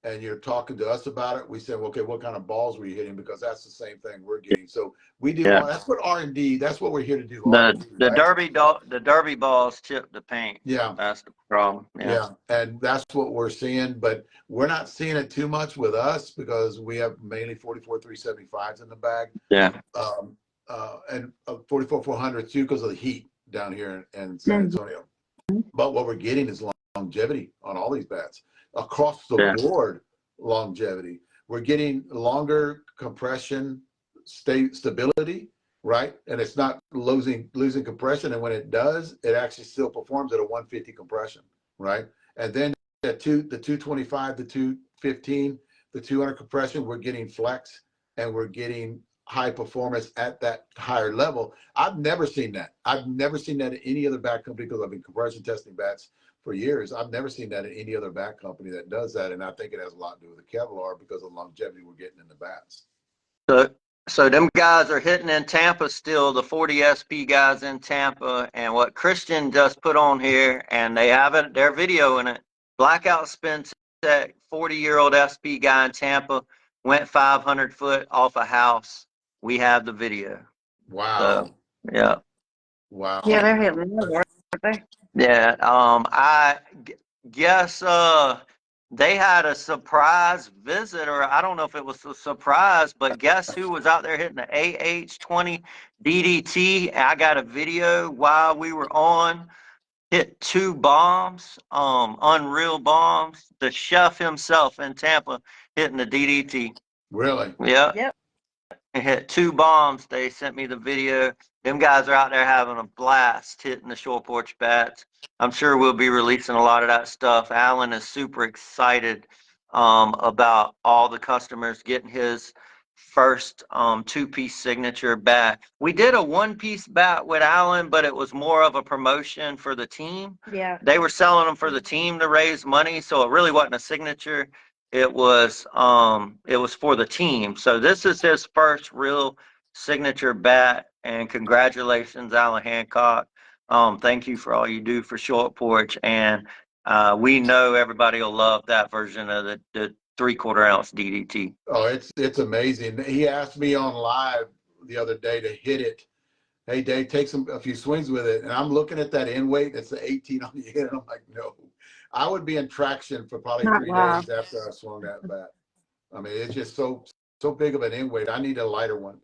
and you're talking to us about it, we say, well, okay, what kind of balls were you hitting? Because that's the same thing we're getting. So we do, Yeah. that's what R&D, that's what we're here to do, The R&D, right? the derby balls chip the paint. Yeah. That's the problem. Yeah. And that's what we're seeing, but we're not seeing it too much with us because we have mainly 44 375s in the bag. Yeah. And 44 400s too, because of the heat down here in San Antonio. But what we're getting is longevity on all these bats across the board. Longevity. We're getting longer compression, stability, right? And it's not losing compression. And when it does, it actually still performs at a 150 compression, right? And then the 225, the 215, the 200 compression, we're getting flex and we're getting high performance at that higher level. I've never seen that. I've never seen that in any other bat company, because I've been compression testing bats for years. I've never seen that in any other bat company that does that. And I think it has a lot to do with the Kevlar because of the longevity we're getting in the bats. So them guys are hitting in Tampa still, the 40 SP guys in Tampa. And what Christian just put on here, and they have it, their video in it, blackout spin tech, 40-year-old SP guy in Tampa, went 500 foot off a house. We have the video. Wow. So, yeah. Wow. Yeah, they're hitting more, aren't they? Yeah. I guess they had a surprise visit, or I don't know if it was a surprise, but guess who was out there hitting the AH-20 DDT? I got a video while we were on. Hit 2 bombs, unreal bombs. The chef himself in Tampa hitting the DDT. Really? Yeah. Yep. And hit 2 bombs. They sent me the video. Them guys are out there having a blast hitting the short porch bats. I'm sure we'll be releasing a lot of that stuff. Alan is super excited about all the customers getting his first 2-piece signature bat. We did a 1-piece bat with Alan, but it was more of a promotion for the team. Yeah. They were selling them for the team to raise money, so it really wasn't a signature. It was for the team. So this is his first real signature bat, and congratulations, Alan Hancock. Thank you for all you do for Short Porch, and we know everybody will love that version of the 3/4 ounce DDT. Oh, it's amazing. He asked me on live the other day to hit it. Hey, Dave, take a few swings with it. And I'm looking at that end weight. It's the 18 on the end. I'm like, no. I would be in traction for probably 3 days after I swung that bat. I mean, it's just so big of an end weight. I need a lighter one,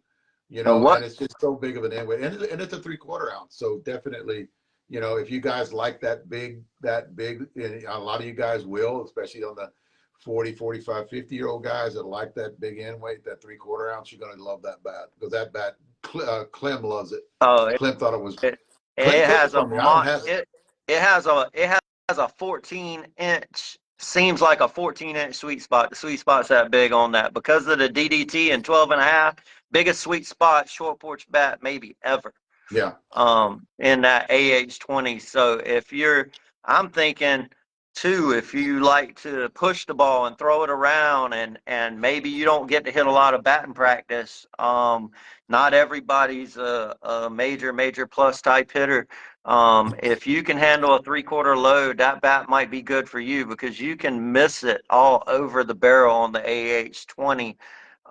you know, and it's just so big of an end weight. And it's a 3/4 ounce. So definitely, you know, if you guys like that big, and a lot of you guys will, especially on the 40, 45, 50-year-old guys that like that big end weight, that 3/4 ounce, you're going to love that bat, because that bat, Clem loves it. Oh, Clem thought it was. it has a it has a 14-inch, seems like a 14-inch sweet spot. The sweet spot's that big on that because of the DDT, and 12.5, biggest sweet spot short porch bat maybe ever. Yeah. In that AH-20. So I'm thinking too, if you like to push the ball and throw it around, and maybe you don't get to hit a lot of batting practice. Not everybody's a major plus type hitter. If you can handle a 3/4 load, that bat might be good for you, because you can miss it all over the barrel on the AH-20.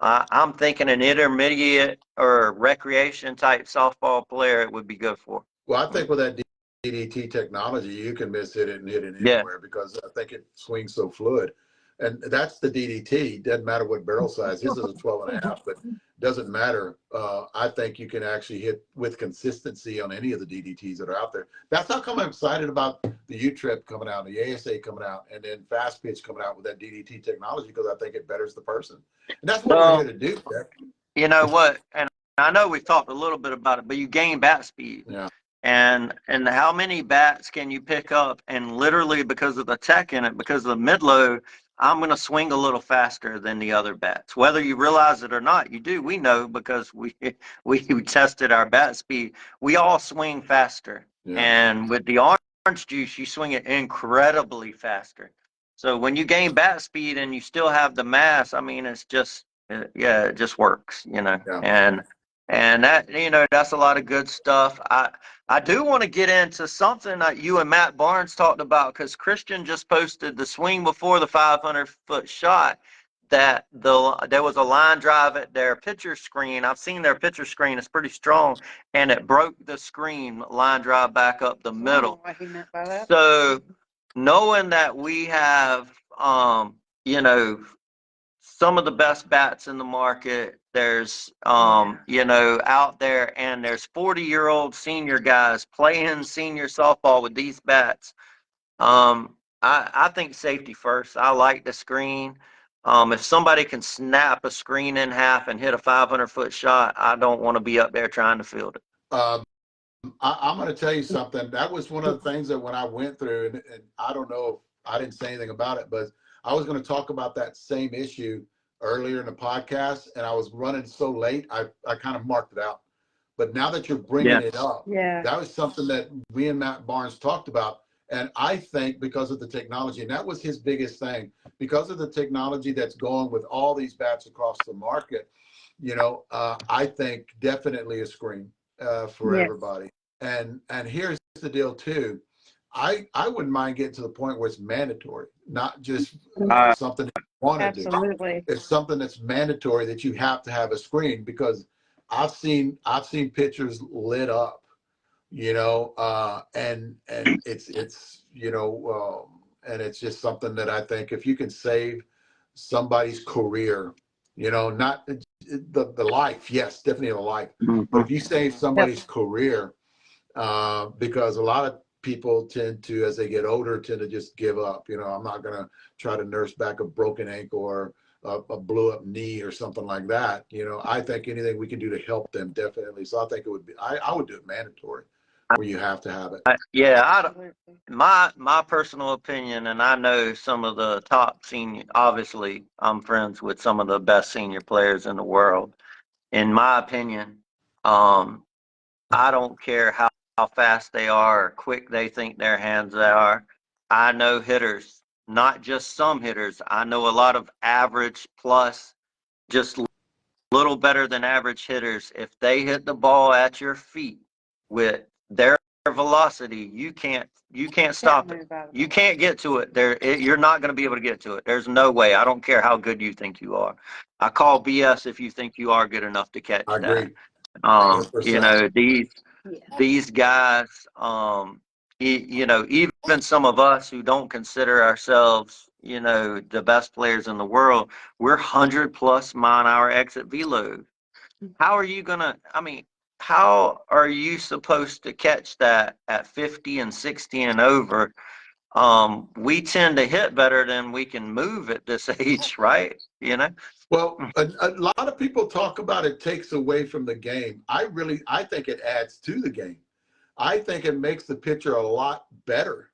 I'm thinking an intermediate or recreation type softball player it would be good for. Well, I think with that DDT technology, you can miss hit it and hit it anywhere, because I think it swings so fluid. And that's the DDT. Doesn't matter what barrel size. His is a 12.5, but doesn't matter. I think you can actually hit with consistency on any of the DDTs that are out there. That's how come I'm excited about the U-Trip coming out, the ASA coming out, and then Fast Pitch coming out with that DDT technology, because I think it betters the person. And that's what we're here to do, Jack. You know what? And I know we've talked a little bit about it, but you gain bat speed. Yeah. And how many bats can you pick up? And literally because of the tech in it, because of the mid load, I'm going to swing a little faster than the other bats. Whether you realize it or not, you do. We know because we tested our bat speed. We all swing faster. Yeah. And with the orange juice, you swing it incredibly faster. So when you gain bat speed and you still have the mass, I mean, it's just, yeah, it just works, you know. Yeah. And that, you know, that's a lot of good stuff. I do want to get into something that you and Matt Barnes talked about, because Christian just posted the swing before the 500-foot shot, that there was a line drive at their pitcher screen. I've seen their pitcher screen. It's pretty strong, and it broke the screen line drive back up the middle. What he meant by that. So knowing that we have, you know, some of the best bats in the market, there's, you know, out there, and there's 40-year-old senior guys playing senior softball with these bats. I think safety first. I like the screen. If somebody can snap a screen in half and hit a 500-foot shot, I don't want to be up there trying to field it. I'm going to tell you something. That was one of the things that when I went through, and I don't know if I didn't say anything about it, but I was going to talk about that same issue earlier in the podcast, and I was running so late, I kind of marked it out. But now that you're bringing it up, that was something that me and Matt Barnes talked about. And I think because of the technology, and that was his biggest thing, because of the technology that's going with all these bats across the market, you know, I think definitely a screen for everybody. And here's the deal too. I wouldn't mind getting to the point where it's mandatory, not just something that you want to do. Absolutely. It's something that's mandatory that you have to have a screen, because I've seen pitchers lit up, you know, and it's you know, and it's just something that I think if you can save somebody's career, you know, not the life, yes, definitely the life, but if you save somebody's career, because a lot of people tend to, as they get older, tend to just give up. You know, I'm not going to try to nurse back a broken ankle or a blew up knee or something like that. You know, I think anything we can do to help them, definitely. So I think it would be, I would do it mandatory where you have to have it. My personal opinion, and I know some of the top senior, obviously I'm friends with some of the best senior players in the world. In my opinion, I don't care how fast they are or quick they think their hands are. I know hitters, not just some hitters. I know a lot of average plus, just little better than average hitters. If they hit the ball at your feet with their velocity, you can't stop it. You can't get to it. You're not going to be able to get to it. There's no way. I don't care how good you think you are. I call BS if you think you are good enough to catch I agree. that. You know, these guys, you know, even some of us who don't consider ourselves, you know, the best players in the world, we're 100+ mile-an-hour exit velo. How are you gonna? I mean, how are you supposed to catch that at 50 and 60 and over? We tend to hit better than we can move at this age, right? You know. Well, a lot of people talk about it takes away from the game. I think it adds to the game. I think it makes the pitcher a lot better,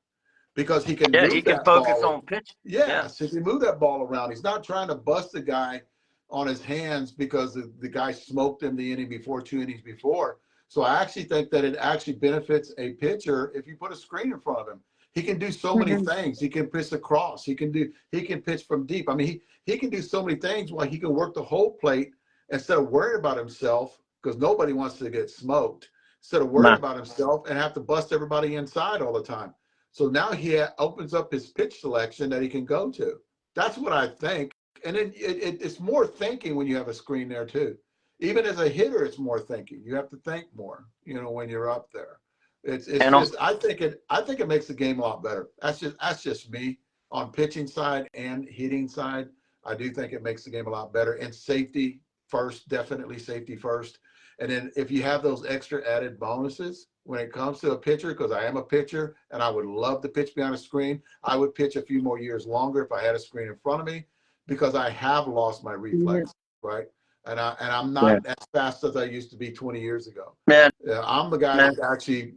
because he can move he can that focus ball. on pitch. Yes, he can move that ball around. He's not trying to bust the guy on his hands because the guy smoked him the inning before, 2 innings before. So I actually think that it actually benefits a pitcher if you put a screen in front of him. He can do so many things. He can pitch across. He can pitch from deep. I mean, he can do so many things while he can work the whole plate instead of worrying about himself, because nobody wants to get smoked, instead of worrying about himself and have to bust everybody inside all the time. So now he opens up his pitch selection that he can go to. That's what I think. And it's more thinking when you have a screen there too. Even as a hitter, it's more thinking. You have to think more, you know, when you're up there. It's just, I think it makes the game a lot better. That's just me on pitching side and hitting side. I do think it makes the game a lot better. And safety first, definitely safety first. And then if you have those extra added bonuses when it comes to a pitcher, because I am a pitcher and I would love to pitch behind a screen, I would pitch a few more years longer if I had a screen in front of me, because I have lost my reflex, right? and I'm Yeah. not as fast as I used to be 20 years ago. Man, I'm the guy man, that actually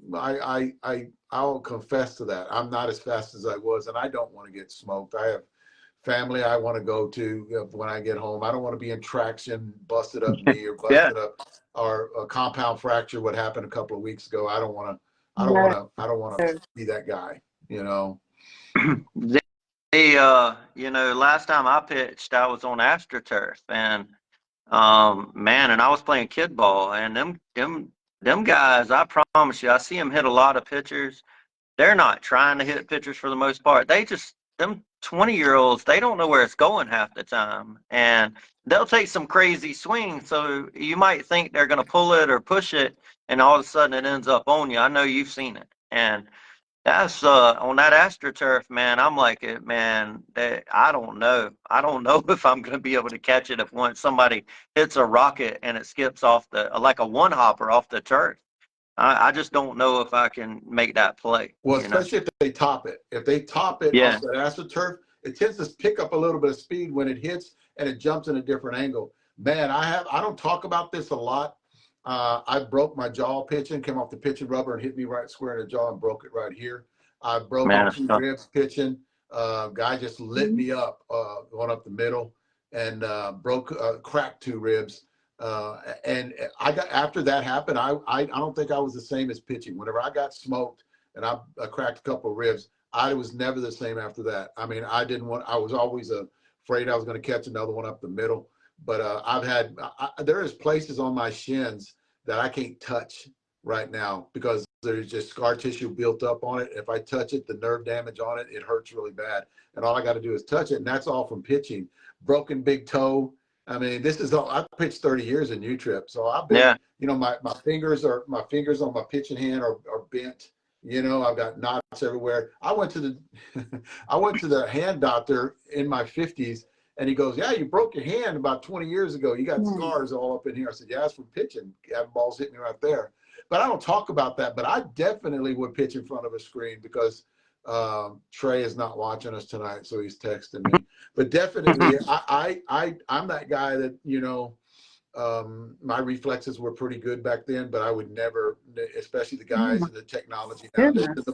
I'll confess to that. I'm not as fast as I was, and I don't want to get smoked. I have family I want to go to when I get home. I don't want to be in traction, busted up knee or yeah. busted up or a compound fracture. What happened a couple of weeks ago? I don't want to. No. I don't want to be that guy. You know. You know, last time I pitched, I was on AstroTurf, and man, and I was playing kid ball, and them guys, I promise you, I see them hit a lot of pitchers. They're not trying to hit pitchers for the most part. They just, them 20-year-olds, they don't know where it's going half the time, and they'll take some crazy swings. So you might think they're going to pull it or push it, and all of a sudden it ends up on you. I know you've seen it, and that's on that AstroTurf, man. I'm like it, man. I don't know. I don't know if I'm going to be able to catch it if once somebody hits a rocket and it skips off the like a one hopper off the turf. I just don't know if I can make that play. Well, You know? especially if they top it. If they top it Yeah, off that AstroTurf, it tends to pick up a little bit of speed when it hits and it jumps in a different angle. Man, I don't talk about this a lot. I broke my jaw pitching, came off the pitching rubber and hit me right square in the jaw and broke it right here. I broke man. two ribs pitching. Guy just lit me up going up the middle and cracked two ribs. And I got after that happened, I don't think I was the same as pitching. Whenever I got smoked and I cracked a couple of ribs, I was never the same after that. I mean, I was always afraid I was going to catch another one up the middle. But there is places on my shins that I can't touch right now because there's just scar tissue built up on it. If I touch it, the nerve damage on it, it hurts really bad. And all I got to do is touch it. And that's all from pitching. Broken big toe. I mean, this is all, I've pitched 30 years in U-Trip. So I've been, Yeah, you know, my fingers on my pitching hand are bent. You know, I've got knots everywhere. I went to the hand doctor in my 50s and he goes, yeah, you broke your hand about 20 years ago. You got scars all up in here. I said, yeah, that's from pitching. Having balls hit me right there. But I don't talk about that. But I definitely would pitch in front of a screen because Trey is not watching us tonight, so he's texting me. But definitely, I'm that guy that, you know, my reflexes were pretty good back then, but I would never, especially the guys and the technology nowadays. Goodness.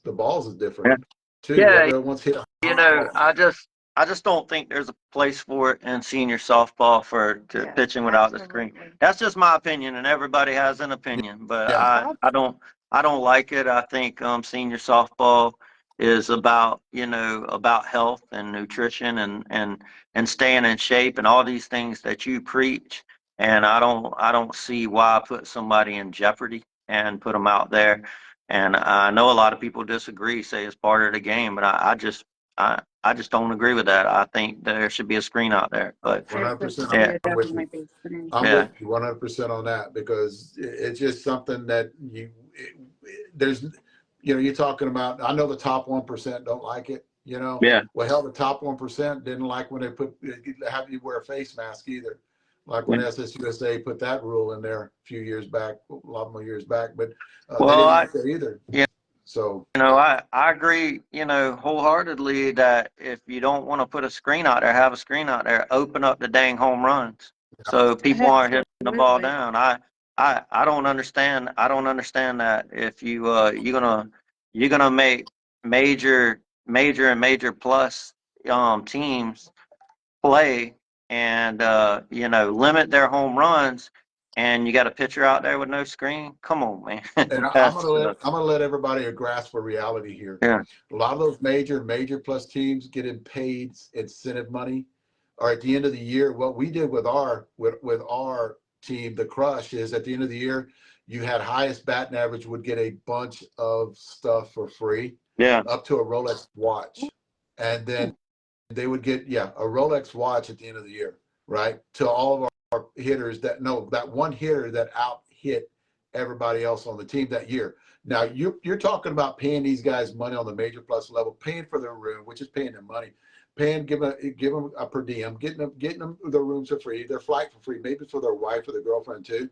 The balls is yeah, different too. yeah. Everyone wants to hit a You hot know, ball. I just don't think there's a place for it in senior softball for Yes, pitching without the screen. absolutely. That's just my opinion, and everybody has an opinion. But Yeah. I don't like it. I think senior softball is about, you know, about health and nutrition and staying in shape and all these things that you preach. And I don't see why I put somebody in jeopardy and put them out there. And I know a lot of people disagree, say it's part of the game, but I just don't agree with that. I think there should be a screen out there. But 100%. yeah, I'm with you. Definitely be screened. I'm yeah, with you 100% on that because it's just something that there's, you know, you're talking about, I know the top 1% don't like it, you know. yeah, Well, hell, the top 1% didn't like when they have you wear a face mask either. Like when yeah. SSUSA put that rule in there a few years back, a lot more years back, but they Well, didn't like that either. yeah, So, you know, I agree, you know, wholeheartedly that if you don't want to put a screen out there, have a screen out there, open up the dang home runs so people aren't hitting the ball Absolutely. down. I don't understand. I don't understand that if you're gonna make major plus teams play and you know, limit their home runs, and you got a pitcher out there with no screen. Come on, man. and That's I'm gonna let everybody grasp a reality here. yeah, A lot of those major plus teams getting paid incentive money, or at the end of the year, what we did with our team, the Crush, is at the end of the year, you had highest batting average would get a bunch of stuff for free, yeah, up to a Rolex watch, and then they would get a Rolex watch at the end of the year, right? To all of our hitters that one hitter that out hit everybody else on the team that year. Now you're talking about paying these guys money on the major plus level, paying for their room, which is paying them money, give them a per diem, getting them their rooms for free, their flight for free, maybe for their wife or their girlfriend too.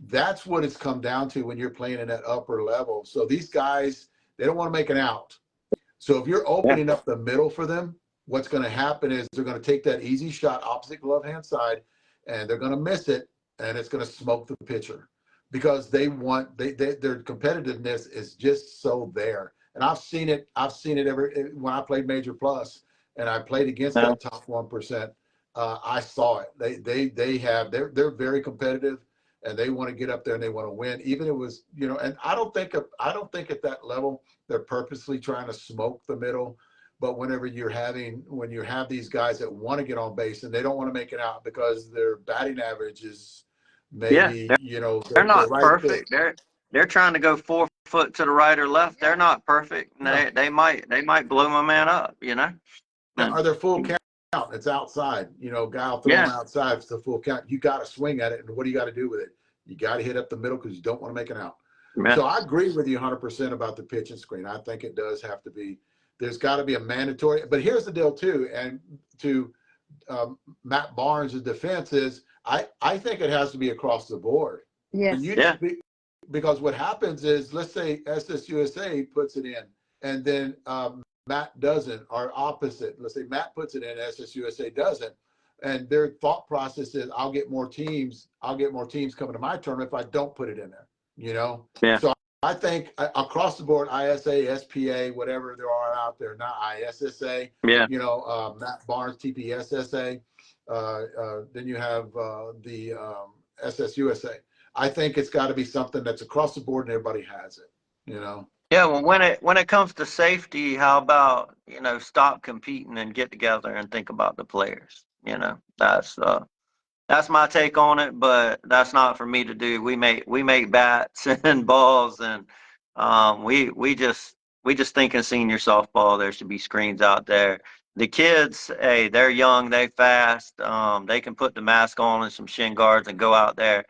That's what it's come down to when you're playing in that upper level. So these guys, they don't want to make an out. So if you're yeah, opening up the middle for them, what's going to happen is they're going to take that easy shot opposite glove hand side, and they're going to miss it, and it's going to smoke the pitcher because their competitiveness is just so there. And I've seen it when I played Major Plus and I played against that top 1%. I saw it. They're very competitive, and they want to get up there and they want to win. Even it was, and I don't think at that level they're purposely trying to smoke the middle. But when you have these guys that want to get on base and they don't want to make it out because their batting average is maybe, they're the not right perfect. fit. They're trying to go 4 foot to the right or left. They're not perfect. No. They might blow my man up, Yeah, are they full count? It's outside. Guy will throw them outside. It's the full count. You got to swing at it, and what do you got to do with it? You got to hit up the middle because you don't want to make it out. Yeah. So I agree with you 100% about the pitch and screen. I think it does have to be. There's got to be a mandatory. But here's the deal too, and to Matt Barnes' defense is, I think it has to be across the board. Yes. Because what happens is, let's say SSUSA puts it in, and then Matt doesn't, or opposite. Let's say Matt puts it in, SSUSA doesn't, and their thought process is, I'll get more teams coming to my tournament if I don't put it in there. Yeah. So I think across the board, ISA, SPA, whatever there are out there, not ISSA. Yeah. Matt Barnes, TPSSA. Then you have the SSUSA. I think it's got to be something that's across the board and everybody has it. Yeah, well, when it comes to safety, how about, stop competing and get together and think about the players? That's my take on it, but that's not for me to do. We make bats and balls, and we just think in senior softball there should be screens out there. The kids, hey, they're young, they fast, they can put the mask on and some shin guards and go out there.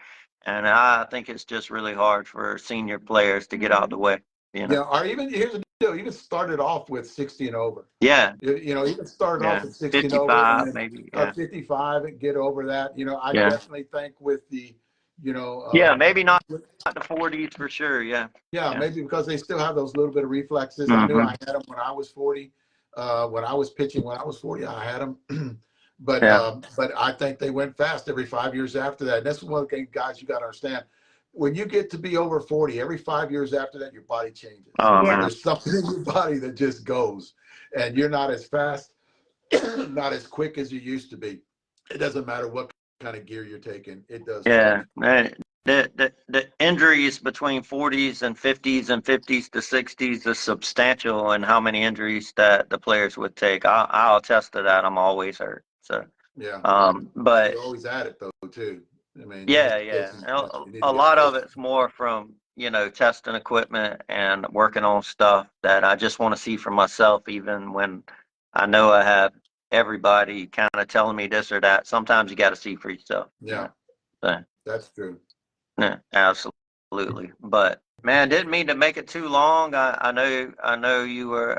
And I think it's just really hard for senior players to get out of the way. Yeah, or even here's the deal: you can start it off with 60 and over. Yeah. You can start it off with 60 and 55, over, and then maybe. 55 and get over that. I definitely think with the, maybe not the 40s for sure. Yeah. Maybe because they still have those little bit of reflexes. Mm-hmm. I knew I had them when I was 40. When I was pitching, when I was 40, I had them. But I think they went fast every 5 years after that. And that's one of the guys you got to understand. When you get to be over 40, every 5 years after that, your body changes. Oh, man. There's something in your body that just goes, and you're not as fast, not as quick as you used to be. It doesn't matter what kind of gear you're taking. It does. Yeah. The injuries between 40s and 50s and 50s to 60s is substantial, and how many injuries that the players would take. I'll attest to that. I'm always hurt. So yeah. But you're always at it though too. I mean, a lot of it's more from testing equipment and working on stuff that I just want to see for myself, even when I know I have everybody kind of telling me this or that. Sometimes you got to see for yourself. Yeah. So, that's true. Yeah, absolutely. But man, didn't mean to make it too long. I know you were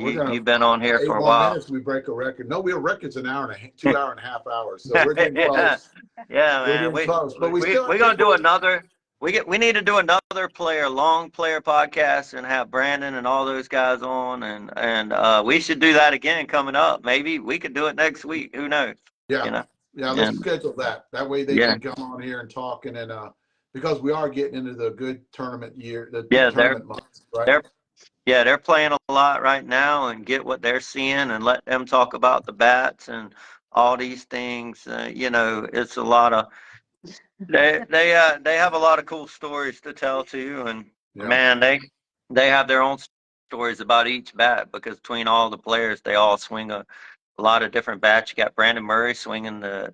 you've been on here for a while. Minutes, we break a record. No, our record's an hour and 2.5 hours, so we're getting close. Yeah, man. We're close, but we're gonna do another. We need to do another long player podcast and have Brandon and all those guys on, and we should do that again coming up. Maybe we could do it next week. Who knows? Yeah. Let's schedule that. That way they can come on here and talk, and then because we are getting into the good tournament year, tournament months, right? They're playing a lot right now, and get what they're seeing and let them talk about the bats and all these things. It's a lot of they have a lot of cool stories to tell too, and man, they have their own stories about each bat, because between all the players, they all swing a lot of different bats. You got Brandon Murray swinging the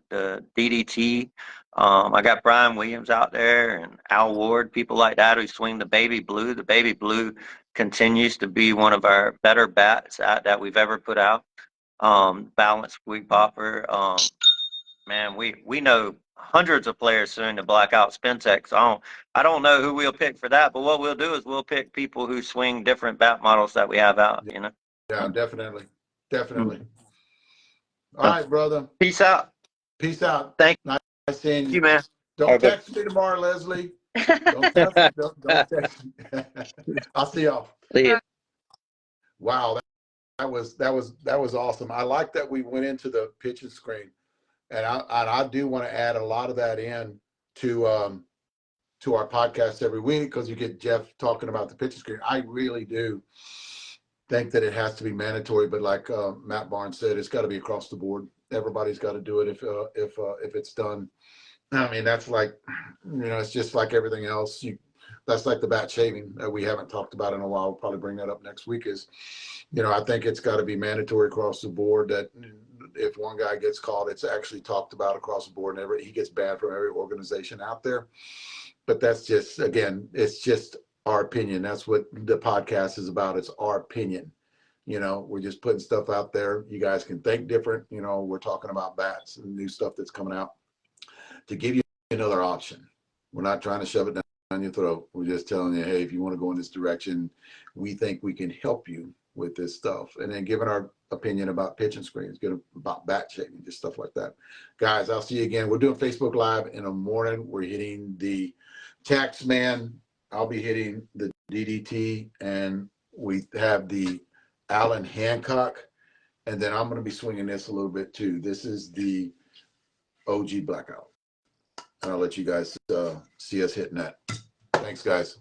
DDT. I got Brian Williams out there and Al Ward, people like that who swing the baby blue. The baby blue continues to be one of our better bats that we've ever put out. Balanced sweep popper. Man, we know hundreds of players swing the blackout spin tech. So I don't know who we'll pick for that, but what we'll do is we'll pick people who swing different bat models that we have out. Yeah, definitely. All right, brother. Peace out. Thank you. Nice seeing you, man. Don't text me tomorrow, Leslie. Don't text me. I'll see y'all. See you. Wow, that was awesome. I like that we went into the pitch and screen. And I do want to add a lot of that in to our podcast every week, because you get Jeff talking about the pitching screen. I really do think that it has to be mandatory, but like Matt Barnes said, it's got to be across the board. Everybody's got to do it if it's done. I mean, that's like, it's just like everything else. That's like the bat shaving that we haven't talked about in a while. We'll probably bring that up next week. Is, I think it's got to be mandatory across the board, that if one guy gets called, it's actually talked about across the board, and he gets banned from every organization out there. But that's just, again, it's just our opinion. That's what the podcast is about. It's our opinion. We're just putting stuff out there. You guys can think different. We're talking about bats and new stuff that's coming out to give you another option. We're not trying to shove it down your throat. We're just telling you, hey, if you want to go in this direction, we think we can help you with this stuff. And then giving our opinion about pitching screens, about bat shaving, just stuff like that. Guys, I'll see you again. We're doing Facebook Live in the morning. We're hitting the Taxman. I'll be hitting the DDT, and we have the Allen Hancock. And then I'm going to be swinging this a little bit too. This is the OG Blackout. And I'll let you guys see us hitting that. Thanks, guys.